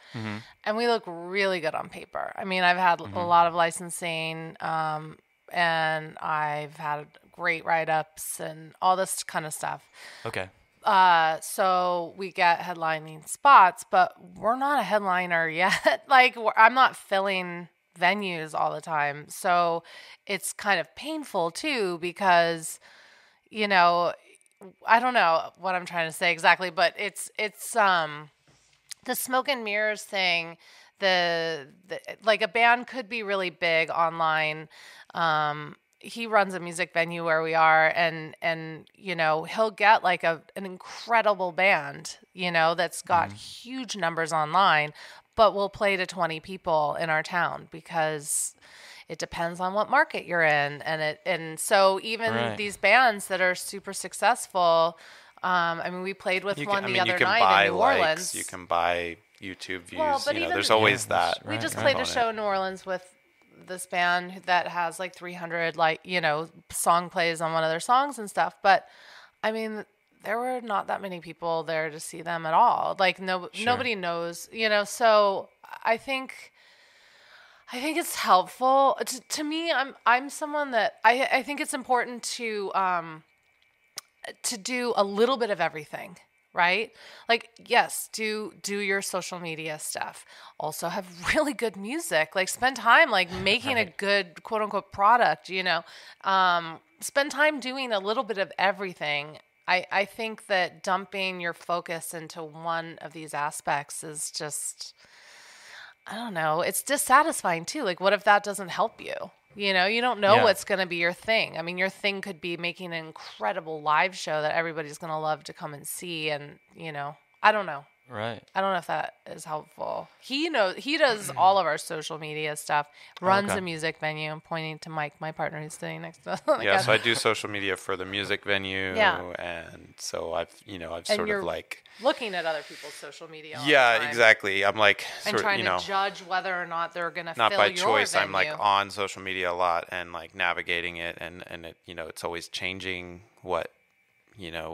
And we look really good on paper. I mean, I've had a lot of licensing, and I've had great write-ups and all this kind of stuff. Okay. So we get headlining spots, but we're not a headliner yet. Like, I'm not filling venues all the time. So it's kind of painful too, because, I don't know what I'm trying to say exactly, but it's the smoke and mirrors thing. The like a band could be really big online. He runs a music venue where we are, and he'll get like an incredible band, that's got huge numbers online, but we'll play to 20 people in our town because it depends on what market you're in, and so even these bands that are super successful. I mean, we played with one the other night in New Orleans. You can buy YouTube views. Well, but There's always that. We just played a show in New Orleans with this band that has like 300 song plays on one of their songs and stuff. But I mean, there were not that many people there to see them at all. Like nobody knows, So I think it's helpful to me. I'm someone that I think it's important to do a little bit of everything, right? Like, yes, do your social media stuff. Also have really good music. Like, spend time like making a good quote unquote product, spend time doing a little bit of everything. I think that dumping your focus into one of these aspects is just, I don't know, it's dissatisfying too. Like, what if that doesn't help you? You don't know what's going to be your thing. I mean, your thing could be making an incredible live show that everybody's going to love to come and see. And, I don't know. Right. I don't know if that is helpful. He does all of our social media stuff, runs a music venue. I'm pointing to Mike, my partner, who's sitting next to us. Yeah, so I do social media for the music venue. Yeah. And so I've sort of like looking at other people's social media. Yeah, exactly. I'm like and trying to judge whether or not they're going to fill not by your choice. venue. I'm like on social media a lot and like navigating it, and it it's always changing what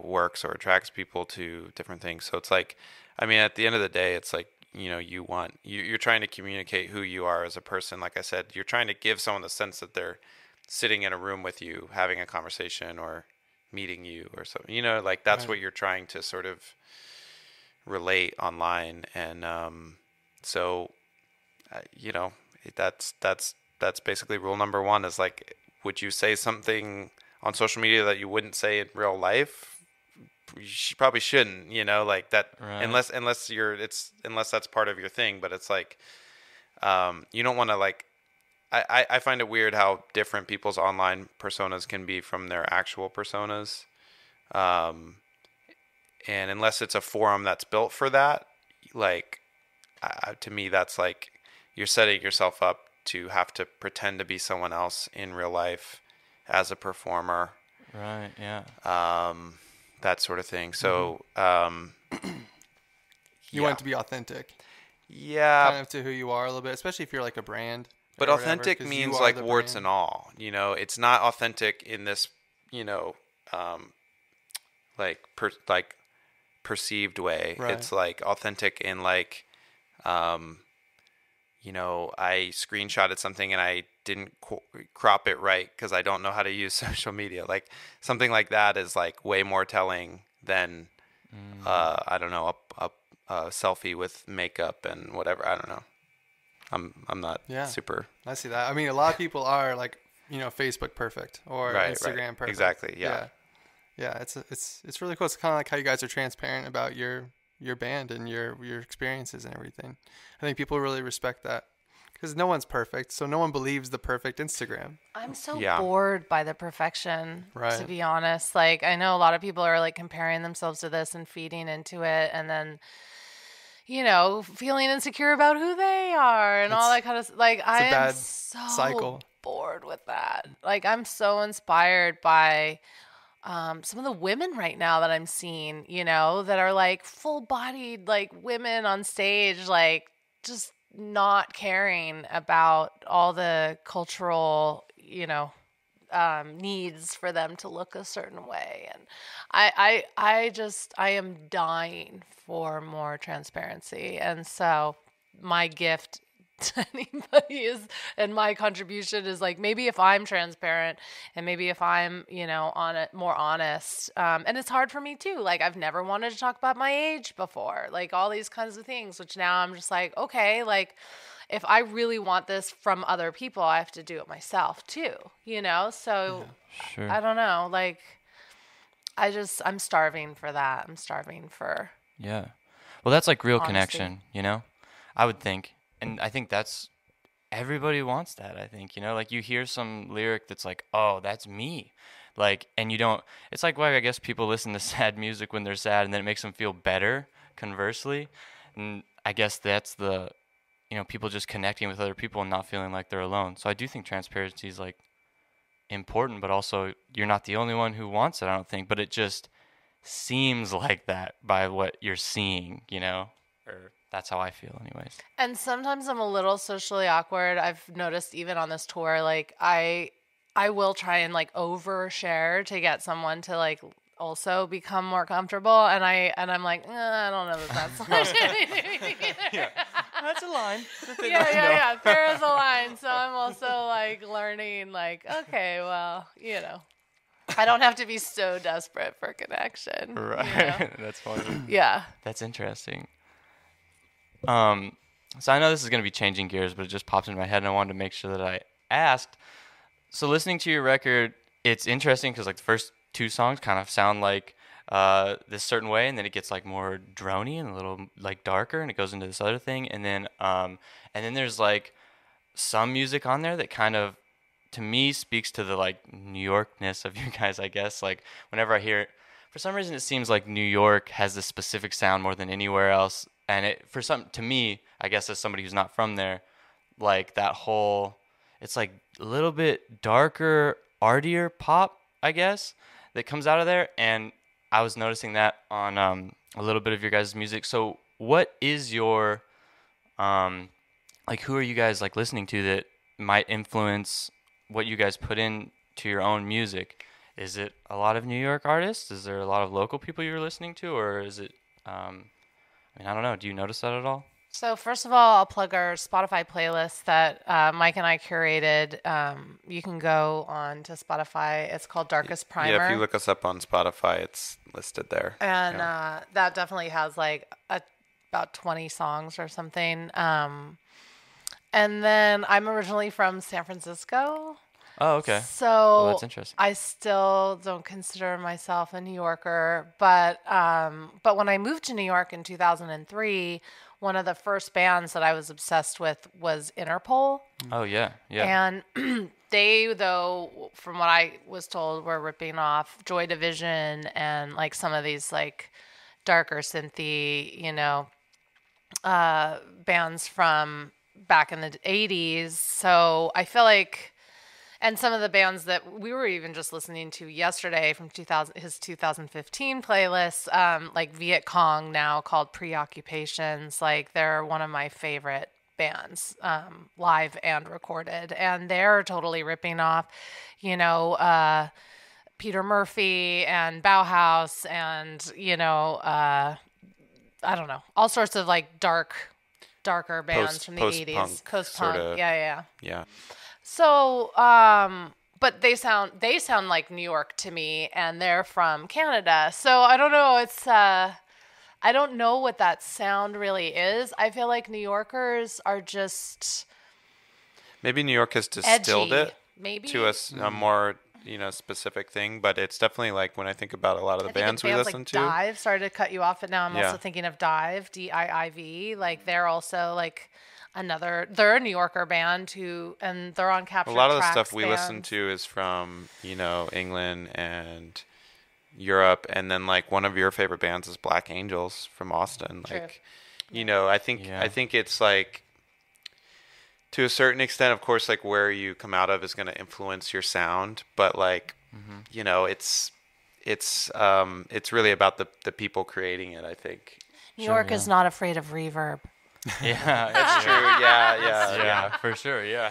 works or attracts people to different things. So it's like, I mean, at the end of the day, it's like, you're trying to communicate who you are as a person. Like I said, you're trying to give someone the sense that they're sitting in a room with you, having a conversation or meeting you or something, like that's what you're trying to sort of relate online. And, that's basically rule number one is like, would you say something on social media that you wouldn't say in real life? You probably shouldn't, like that, unless that's part of your thing. But it's like, you don't want to like, I find it weird how different people's online personas can be from their actual personas. And unless it's a forum that's built for that, like, to me, that's like, you're setting yourself up to have to pretend to be someone else in real life as a performer. Right. Yeah. That sort of thing. So, you want it to be authentic. Yeah. Kind of to who you are a little bit, especially if you're like a brand. But authentic means like warts and all. It's not authentic in this, like perceived way. Right. It's like authentic in like, I screenshotted something and I didn't crop it right because I don't know how to use social media. Like something like that is like way more telling than, I don't know, a selfie with makeup and whatever. I don't know. I'm not super. I see that. I mean, a lot of people are like, Facebook perfect or Instagram perfect. Exactly. Yeah. Yeah. It's really cool. It's kind of like how you guys are transparent about your band and your experiences and everything. I think people really respect that because no one's perfect, so no one believes the perfect Instagram. I'm so bored by the perfection, right, to be honest. Like, I know a lot of people are like comparing themselves to this and feeding into it, and then feeling insecure about who they are and all that kind of like. I am so cycle. Bored with that. Like, I'm so inspired by some of the women right now that I'm seeing, that are like full-bodied, like women on stage, like just not caring about all the cultural, needs for them to look a certain way. And I am dying for more transparency. And so my gift to anybody is, and my contribution is like, maybe if I'm transparent and maybe if I'm, on it more honest, and it's hard for me too. Like, I've never wanted to talk about my age before, like all these kinds of things, which now I'm just like, okay, like if I really want this from other people, I have to do it myself too, so sure. I don't know, like, I'm starving for that. I'm starving for Yeah. Well, that's like real honesty. connection, you know? I would think. And I think that's everybody wants that, I think, you know? Like you hear some lyric that's like, "Oh, that's me." Like and you don't it's like why I guess people listen to sad music when they're sad and then it makes them feel better conversely. And I guess that's the people just connecting with other people and not feeling like they're alone. So I do think transparency is like important, but also you're not the only one who wants it, I don't think, but it just seems like that by what you're seeing, or that's how I feel anyways. And sometimes I'm a little socially awkward. I've noticed even on this tour, like I will try and like overshare to get someone to like also become more comfortable, and I'm like, I don't know that that's Yeah, that's a line. yeah. There is a line. So I'm also like learning, like, okay, well, I don't have to be so desperate for connection. Right. That's funny. Yeah. That's interesting. So I know this is going to be changing gears, but it just popped in my head, and I wanted to make sure that I asked. So listening to your record, it's interesting because like the first two songs kind of sound like this certain way, and then it gets like more drony and a little like darker, and it goes into this other thing, and then there's like some music on there that kind of, to me, speaks to the like New Yorkness of you guys, I guess. Like whenever I hear it, for some reason it seems like New York has this specific sound more than anywhere else, and to me, I guess as somebody who's not from there, like that whole, it's like a little bit darker, artier pop, I guess, that comes out of there, and I was noticing that on a little bit of your guys' music. So what is your like, who are you guys like listening to that might influence what you guys put into your own music? Is it a lot of New York artists? Is there a lot of local people you're listening to, or is it I don't know, do you notice that at all? So first of all, I'll plug our Spotify playlist that Mike and I curated. You can go on to Spotify. It's called Darkest Primer. Yeah, if you look us up on Spotify, it's listed there. And that definitely has like about 20 songs or something. And then I'm originally from San Francisco. Oh, okay. So well, that's interesting. I still don't consider myself a New Yorker, but when I moved to New York in 2003, one of the first bands that I was obsessed with was Interpol. Oh yeah, yeah. And they, though, from what I was told, were ripping off Joy Division and like some of these like darker synthy, bands from back in the 80s. So I feel like, and some of the bands that we were even just listening to yesterday from his 2015 playlist, like Viet Cong now, called Preoccupations, like they're one of my favorite bands, live and recorded. And they're totally ripping off, Peter Murphy and Bauhaus and, I don't know, all sorts of like darker bands from the 80s. Post-punk. Yeah. So, but they sound like New York to me, and they're from Canada. So I don't know. I don't know what that sound really is. I feel like New Yorkers are just maybe New York has distilled edgy, it maybe to a more specific thing, but it's definitely like when I think about a lot of the bands we listen like to. Dive, sorry to cut you off, but now I'm also thinking of Dive, DIIV. Like they're also like they're a New Yorker band and they're on Captured A lot of the Tracks stuff we bands. listen to is from, England and Europe, and then like one of your favorite bands is Black Angels from Austin. True. Like, I think it's like, to a certain extent, of course, like where you come out of is going to influence your sound, but like, it's really about the people creating it, I think. New York is not afraid of reverb. Yeah, That's true. Yeah, for sure. Yeah.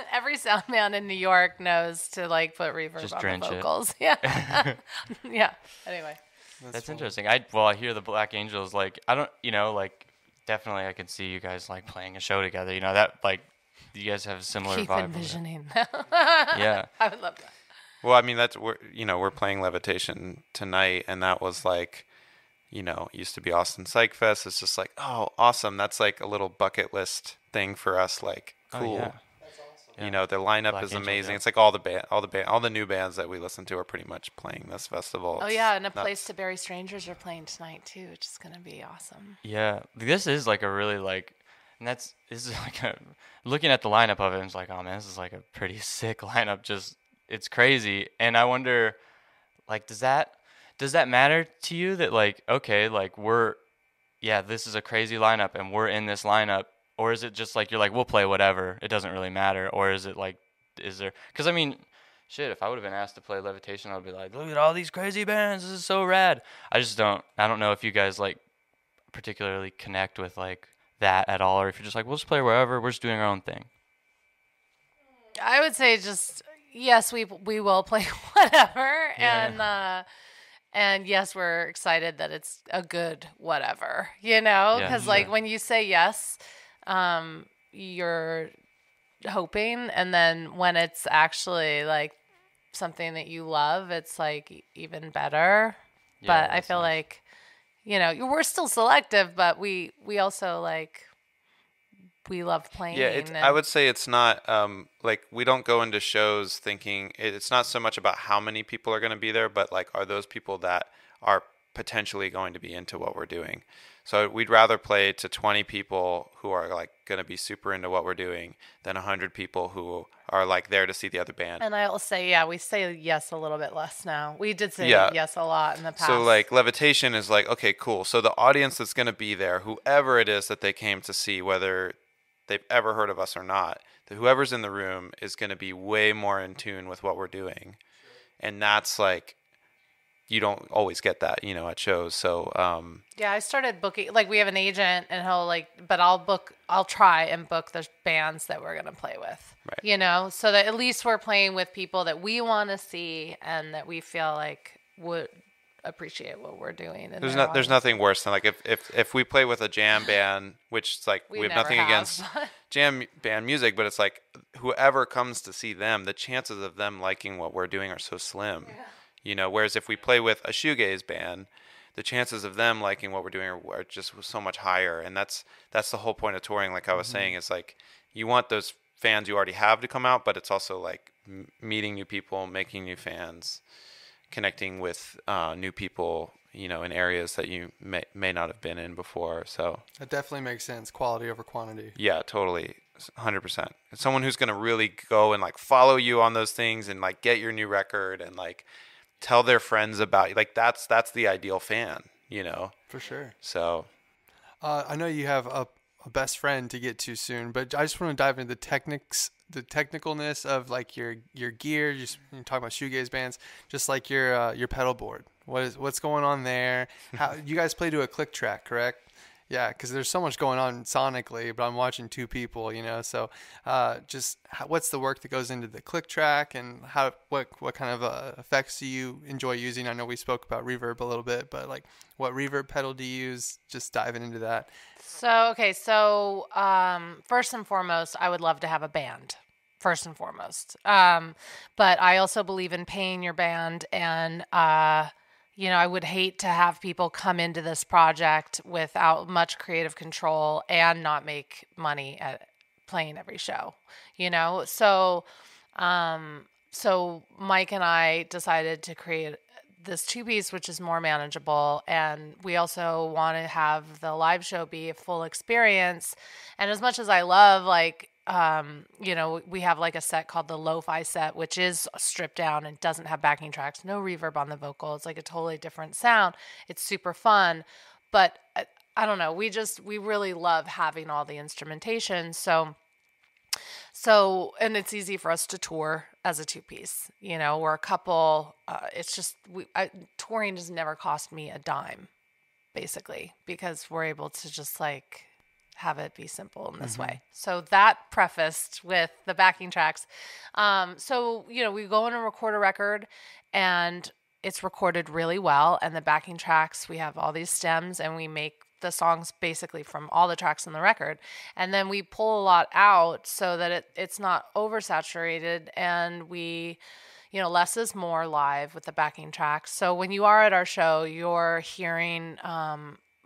Every sound man in New York knows to like put reverb Just on drench the it. vocals. Yeah. Yeah. Anyway. That's interesting. I hear the Black Angels, like, I don't, like, definitely I could see you guys, like, playing a show together, that, like, you guys have a similar Keep vibe. envisioning. Yeah. I would love that. Well, I mean, we're playing Levitation tonight, and that was like, used to be Austin Psych Fest. It's just like, oh, awesome. That's like a little bucket list thing for us. Like, cool. Oh, yeah. Yeah. You know, the lineup Black is Angel, amazing. yeah. It's like all the new bands that we listen to are pretty much playing this festival. Oh It's yeah, and A nuts. Place to Bury Strangers are playing tonight too, which is gonna be awesome. Yeah, this is like a really like, and this is like a, looking at the lineup of it, it's like, oh man, this is like a pretty sick lineup. Just it's crazy, and I wonder, like, does that matter to you that like, okay, like yeah, this is a crazy lineup, and we're in this lineup, or is it just like you're like we'll play whatever, it doesn't really matter, or is it like, is there? Because I mean, shit, if I would have been asked to play Levitation, I'd be like, look at all these crazy bands, this is so rad. I don't know if you guys like particularly connect with like that at all, or if you're just like we'll just play wherever, we're just doing our own thing. I would say just yes, we will play whatever, Yeah. and yes, we're excited that it's a good whatever, you know, Yeah, because sure. like when you say yes, you're hoping, and then when it's actually like something that you love, it's like even better. Yeah, But I that's feel nice. like, you know, we're still selective, but we also like we love playing. Yeah, and I would say it's not like we don't go into shows thinking it's not so much about how many people are going to be there, but like are those people that are potentially going to be into what we're doing. So we'd rather play to 20 people who are like going to be super into what we're doing than 100 people who are like there to see the other band. And I'll say, yeah, we say yes a little bit less now. We did say Yeah. yes a lot in the past. So like Levitation is like, okay, cool. So the audience that's going to be there, whoever it is that they came to see, whether they've ever heard of us or not, whoever's in the room is going to be way more in tune with what we're doing. And that's like, you don't always get that, you know, at shows. So, yeah, I started booking, like we have an agent and he'll like, but I'll try and book the bands that we're going to play with, Right. you know, so that at least we're playing with people that we want to see and that we feel like would appreciate what we're doing. And there's nothing worse than like if we play with a jam band, which is like we have never nothing against jam band music, but it's like whoever comes to see them, the chances of them liking what we're doing are so slim. Yeah. You know, whereas if we play with a shoegaze band, the chances of them liking what we're doing are just so much higher. And that's the whole point of touring. Like I was saying, is like you want those fans you already have to come out, but it's also like meeting new people, making new fans, connecting with new people, you know, in areas that you may not have been in before. So That definitely makes sense. Quality over quantity. yeah, totally. 100%. It's someone who's going to really go and like follow you on those things and like get your new record and like tell their friends about you. Like that's the ideal fan, you know? For sure. So I know you have a best friend to get to soon, but I just want to dive into the technicalness of like your gear. You're talking about shoegaze bands, just like your pedal board. What's going on there? How you guys play to a click track, correct? Yeah, because there's so much going on sonically, but I'm watching two people, you know. So, what's the work that goes into the click track, and what kind of effects do you enjoy using? I know we spoke about reverb a little bit, but like, what reverb pedal do you use? Just diving into that. So first and foremost, I would love to have a band. First and foremost, but I also believe in paying your band, and you know, I would hate to have people come into this project without much creative control and not make money at playing every show, you know? So Mike and I decided to create this two-piece, which is more manageable. And we also want to have the live show be a full experience. And as much as I love, like, you know, we have like a set called the lo-fi set, which is stripped down and doesn't have backing tracks, no reverb on the vocal. It's like a totally different sound. It's super fun, but I don't know. We really love having all the instrumentation. So, and it's easy for us to tour as a two-piece, you know, we're a couple, it's just, touring has never cost me a dime, basically, because we're able to just like have it be simple in this way. So that prefaced with the backing tracks. So, you know, we go in and record a record and it's recorded really well. And the backing tracks, we have all these stems and we make the songs basically from all the tracks on the record. And then we pull a lot out so that it's not oversaturated, and we, you know, less is more live with the backing tracks. So when you are at our show, you're hearing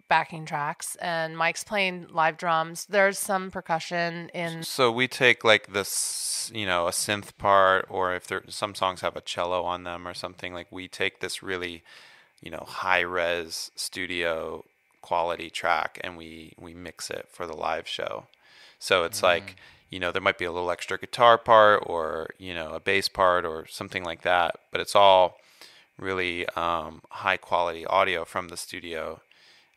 backing tracks, and Mike's playing live drums. There's some percussion in. So we take like this, a synth part, or if some songs have a cello on them or something, like we take this really, high res studio quality track and we mix it for the live show. So it's like, there might be a little extra guitar part or, a bass part or something like that, but it's all really high quality audio from the studio.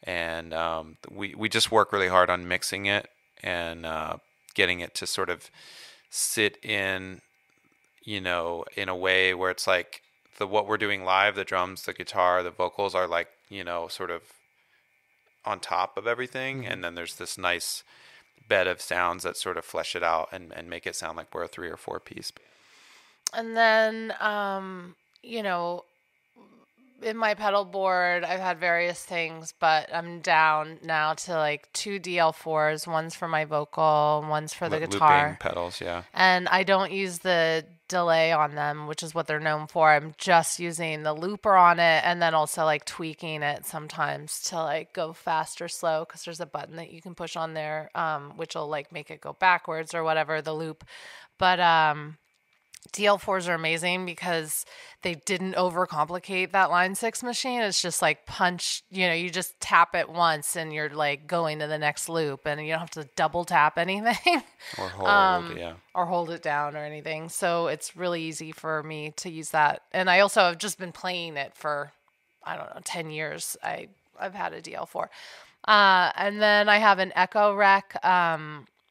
And we just work really hard on mixing it and getting it to sort of sit in, in a way where it's like what we're doing live, the drums, the guitar, the vocals are like, sort of on top of everything. And then there's this nice bed of sounds that sort of flesh it out and make it sound like we're a 3 or 4 piece. And then, in my pedal board, I've had various things, but I'm down now to like 2 DL4s. One's for my vocal, one's for the guitar. Looping pedals, yeah. And I don't use the delay on them, which is what they're known for. I'm just using the looper on it, and then also like tweaking it sometimes to like go fast or slow, because there's a button that you can push on there, which will like make it go backwards or whatever, the loop. But DL4s are amazing because they didn't overcomplicate that Line 6 machine. It's just like punch, you just tap it once and you're like going to the next loop, and you don't have to double tap anything. Or hold, yeah. Or hold it down or anything. So it's really easy for me to use that. And I also have just been playing it for, 10 years. I've had a DL4. And then I have an Echo Rec,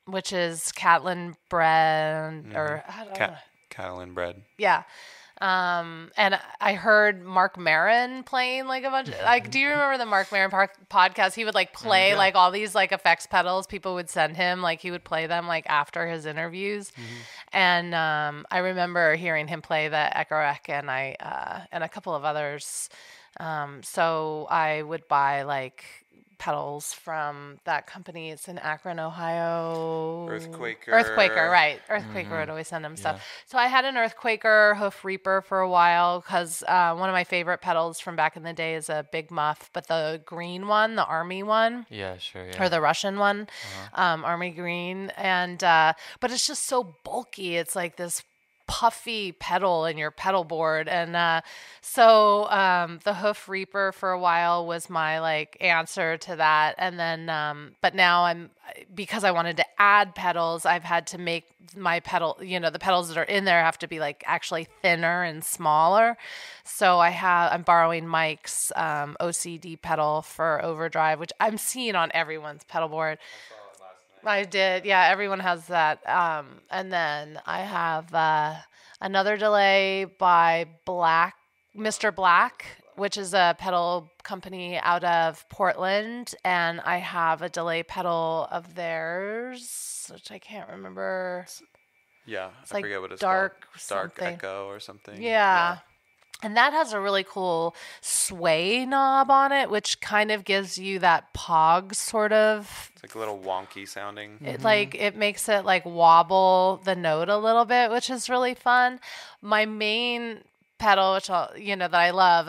which is Catlin brand, or I don't know. Catalan bread. Yeah. And I heard Mark Maron playing like a bunch of, like, do you remember the Mark Maron podcast? He would like play like all these like effects pedals people would send him, like he would play them like after his interviews. And I remember hearing him play the Echo Rec and and a couple of others. So I would buy like pedals from that company. It's in Akron, Ohio. Earthquaker, right. Earthquaker would always send them stuff. So I had an Earthquaker Hoof Reaper for a while because one of my favorite pedals from back in the day is a Big Muff, but the green one, the Army one. Yeah, sure. Yeah. Or the Russian one, Army Green. And but it's just so bulky. It's like this puffy pedal in your pedal board. And so the Hoof Reaper for a while was my like answer to that. And then but now because I wanted to add pedals, I've had to make my pedal, the pedals that are in there have to be like actually thinner and smaller. So I'm borrowing Mike's OCD pedal for overdrive, which I'm seeing on everyone's pedal board. I did. Yeah, everyone has that. And then I have another delay by Mr. Black, which is a pedal company out of Portland. And I have a delay pedal of theirs, which I can't remember. Yeah, it's I like forget what it's dark called. Dark something. Echo or something. Yeah. And that has a really cool sway knob on it, which kind of gives you that Pog sort of. It's like a little wonky sounding. It makes it like wobble the note a little bit, which is really fun. My main pedal, which that I love,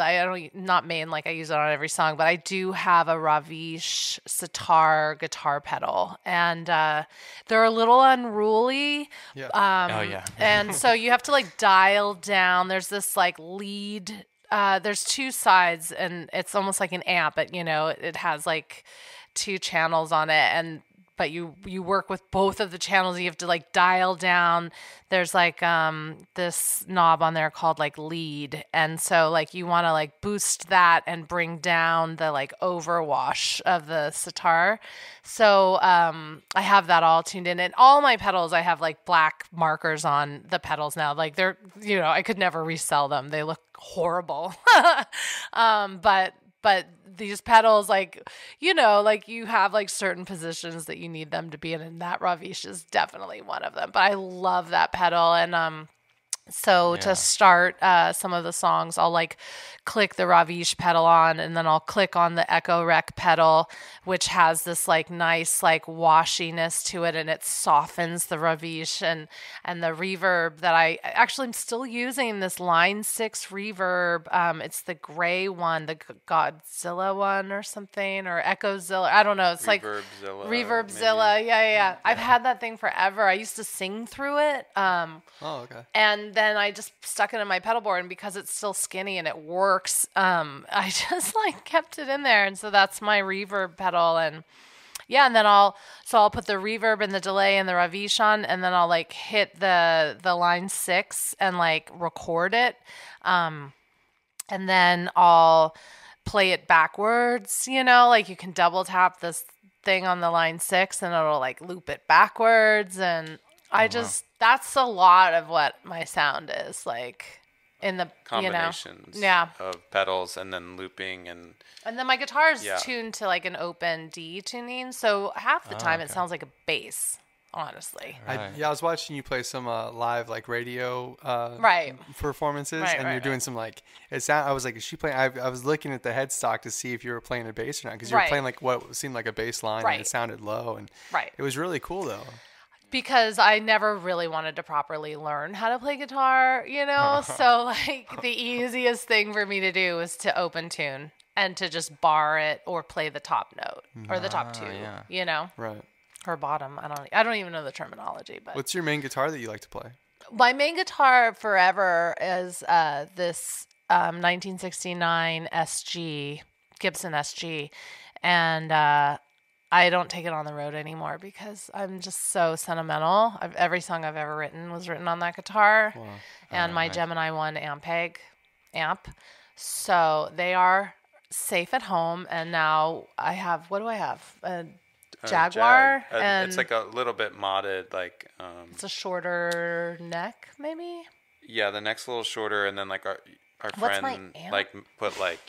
not main like I use it on every song, but I do have a Ravish sitar guitar pedal, and they're a little unruly. Yeah. And so you have to like dial down. There's this like lead. There's 2 sides, and it's almost like an amp, but it has like 2 channels on it, but you work with both of the channels. You have to like dial down. There's like this knob on there called like lead, and so like you want to like boost that and bring down the like overwash of the sitar. So I have that all tuned in, and all my pedals I have like black markers on the pedals now. Like they're I could never resell them. They look horrible. But these pedals, like, like you have like certain positions that you need them to be in, and that Ravish is definitely one of them. But I love that pedal. And So Yeah. to start some of the songs, I'll like click the Ravish pedal on, and then I'll click on the Echo Rec pedal, which has this like nice like washiness to it, and it softens the Ravish and the reverb that I actually am still using this Line 6 reverb. It's the gray one, the Godzilla one or something, or Echozilla. I don't know. It's like Reverbzilla. Yeah. I've had that thing forever. I used to sing through it. Oh, okay. And then I just stuck it in my pedal board, and because it's still skinny and it works, I just like kept it in there. And so that's my reverb pedal. And yeah, and then I'll put the reverb and the delay and the Ravish on, and then I'll like hit the Line 6 and like record it. And then I'll play it backwards, like you can double tap this thing on the Line 6 and it'll like loop it backwards. And that's a lot of what my sound is like in the combinations yeah. of pedals and then looping and then my guitar is Yeah. tuned to like an open D tuning, so half the time it sounds like a bass, honestly. Right. I was watching you play some live like radio Right. performances, Right, and right, you're doing some like I was like, is she playing? I was looking at the headstock to see if you were playing a bass or not, because you were Right. playing like what seemed like a bass line, Right. and it sounded low, and Right. it was really cool though. Because I never really wanted to properly learn how to play guitar, so like the easiest thing for me to do was to open tune and to just bar it or play the top note or the top two, yeah. Right. or bottom. I don't even know the terminology, but What's your main guitar that you like to play? my main guitar forever is this 1969 SG, Gibson SG, and I don't take it on the road anymore because I'm just so sentimental. Every song I've ever written was written on that guitar. Wow. And my nice. Gemini 1 Ampeg amp. So they are safe at home. And now I have, what do I have? A Jaguar. And it's like a little bit modded, like it's a shorter neck, maybe? yeah, the neck's a little shorter, and then like our What's my friend amp? like put like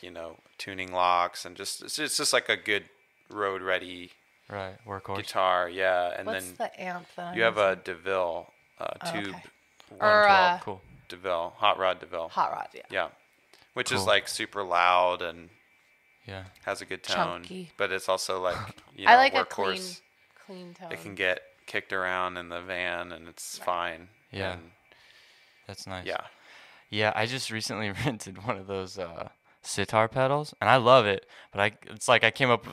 tuning locks and just it's just like a good road ready Right. Workhorse. guitar, yeah. And What's then the amp that I'm you have a using? DeVille tube, okay. 112 Or, Cool. DeVille, hot rod DeVille, Hot Rod, yeah. yeah, which is Cool. like super loud and Yeah. has a good tone, Chunky. but it's also like I like a workhorse. clean tone. It can get kicked around in the van and it's fine. Yeah. And That's nice. yeah. Yeah, I just recently rented one of those sitar pedals, and I love it. But it's like I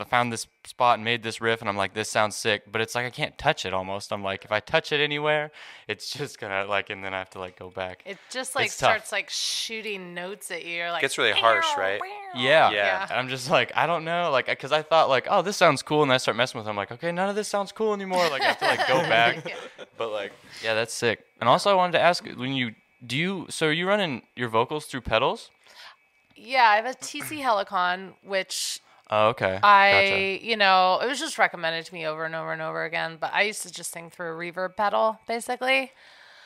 found this spot and made this riff, and I'm like, this sounds sick. But it's like I can't touch it almost. I'm like, if I touch it anywhere, it's just gonna like, and then I have to like go back. It just like It's tough. starts like shooting notes at you. You're like, Gets really harsh, right? Yeah. Yeah. And I'm just like, I don't know, like, because I thought like, oh, this sounds cool, and then I start messing with it. I'm like, okay, none of this sounds cool anymore. Like I have to like go back. But like, yeah, that's sick. And also, I wanted to ask, so are you running your vocals through pedals? Yeah, I have a TC Helicon, which Oh, okay. I, it was just recommended to me over and over and over again. But I used to just sing through a reverb pedal, basically.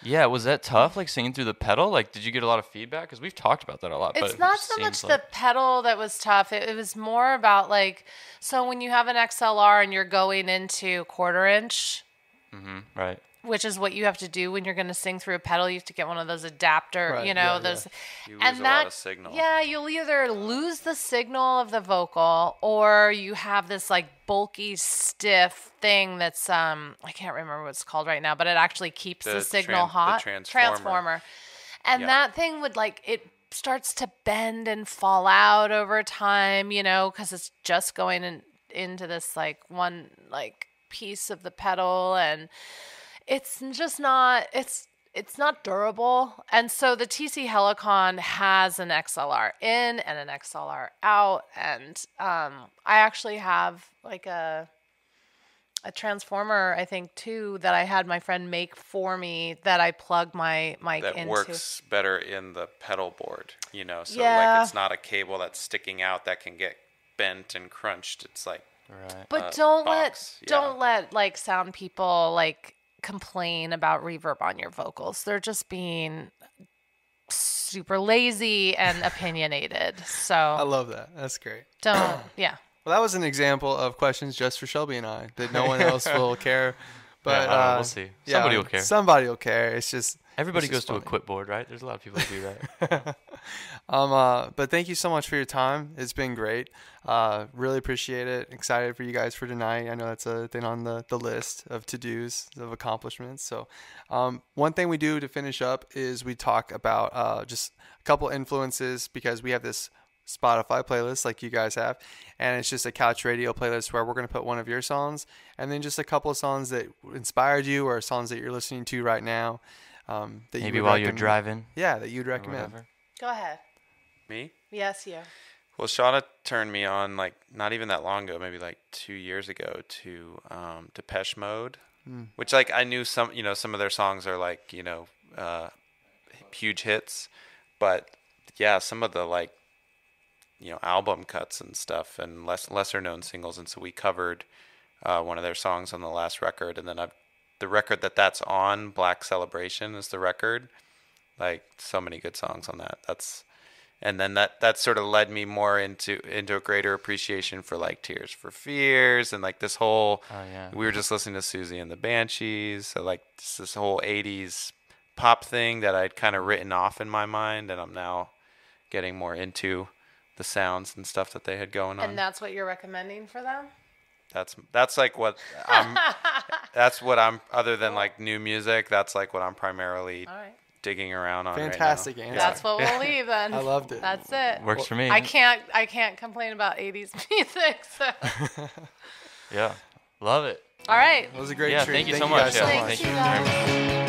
Yeah, was that tough, like singing through the pedal? Like, did you get a lot of feedback? Because we've talked about that a lot. It's but not it so much seems the like- pedal that was tough. It was more about like, so when you have an XLR and you're going into quarter inch, Right. which is what you have to do when you're going to sing through a pedal, you have to get one of those adapter, Right, yeah, those. You and lose a that, lot of signal. Yeah, you'll either lose the signal of the vocal or you have this like bulky, stiff thing that's I can't remember what it's called right now, but it actually keeps the signal hot. The Transformer. And Yeah. that thing would like it starts to bend and fall out over time, because it's just going into this like one like piece of the pedal, and it's just not it's not durable. And so the TC Helicon has an XLR in and an XLR out, and I actually have like a transformer, I think too, that I had my friend make for me that I plug my mic that into. works better in the pedal board, so Yeah. like it's not a cable that's sticking out that can get bent and crunched. It's like Right. But don't box, don't let like sound people like complain about reverb on your vocals. They're just being super lazy and opinionated. I So love that. That's great. don't yeah. Well, that was an example of questions just for Shelby and I that no one else will care. But Yeah, I don't know, we'll see. Somebody will care. Somebody will care. It's just Everybody This is goes to a funny. quit board, right? There's a lot of people who do that. But thank you so much for your time. It's been great. Really appreciate it. Excited for you guys for tonight. I know that's a thing on the list of to-dos, of accomplishments. So one thing we do to finish up is we talk about just a couple influences, because we have this Spotify playlist like you guys have, and it's just a couch radio playlist where we're going to put one of your songs and then just a couple of songs that inspired you or songs that you're listening to right now. That Maybe you would while you're recommend. driving. Yeah, that you'd or recommend. whatever. Go ahead. Me? Yes, you. Well, Shauna turned me on like not even that long ago, maybe like 2 years ago, to Depeche Mode, which like I knew some of their songs are like huge hits, but yeah, some of the like album cuts and stuff and lesser known singles, and so we covered one of their songs on the last record, and then the record that's on, Black Celebration, is the record. Like so many good songs on that. And then that sort of led me more into a greater appreciation for like Tears for Fears and like this whole. Oh, yeah. We were just listening to Susie and the Banshees, so like this whole '80s pop thing that I'd kind of written off in my mind, and I'm now getting more into the sounds and stuff that they had going on. And that's what you're recommending for them? That's like what I'm. That's what I'm. Other than like new music, that's like what I'm primarily All right. digging around on. Fantastic right now. answer. That's what we'll leave then. I loved it. That's it. Works for me. I can't complain about 80s music. So. Yeah. Love it. All right. It was a great Yeah, treat. thank you so much. guys Yeah, so thank much. you very much.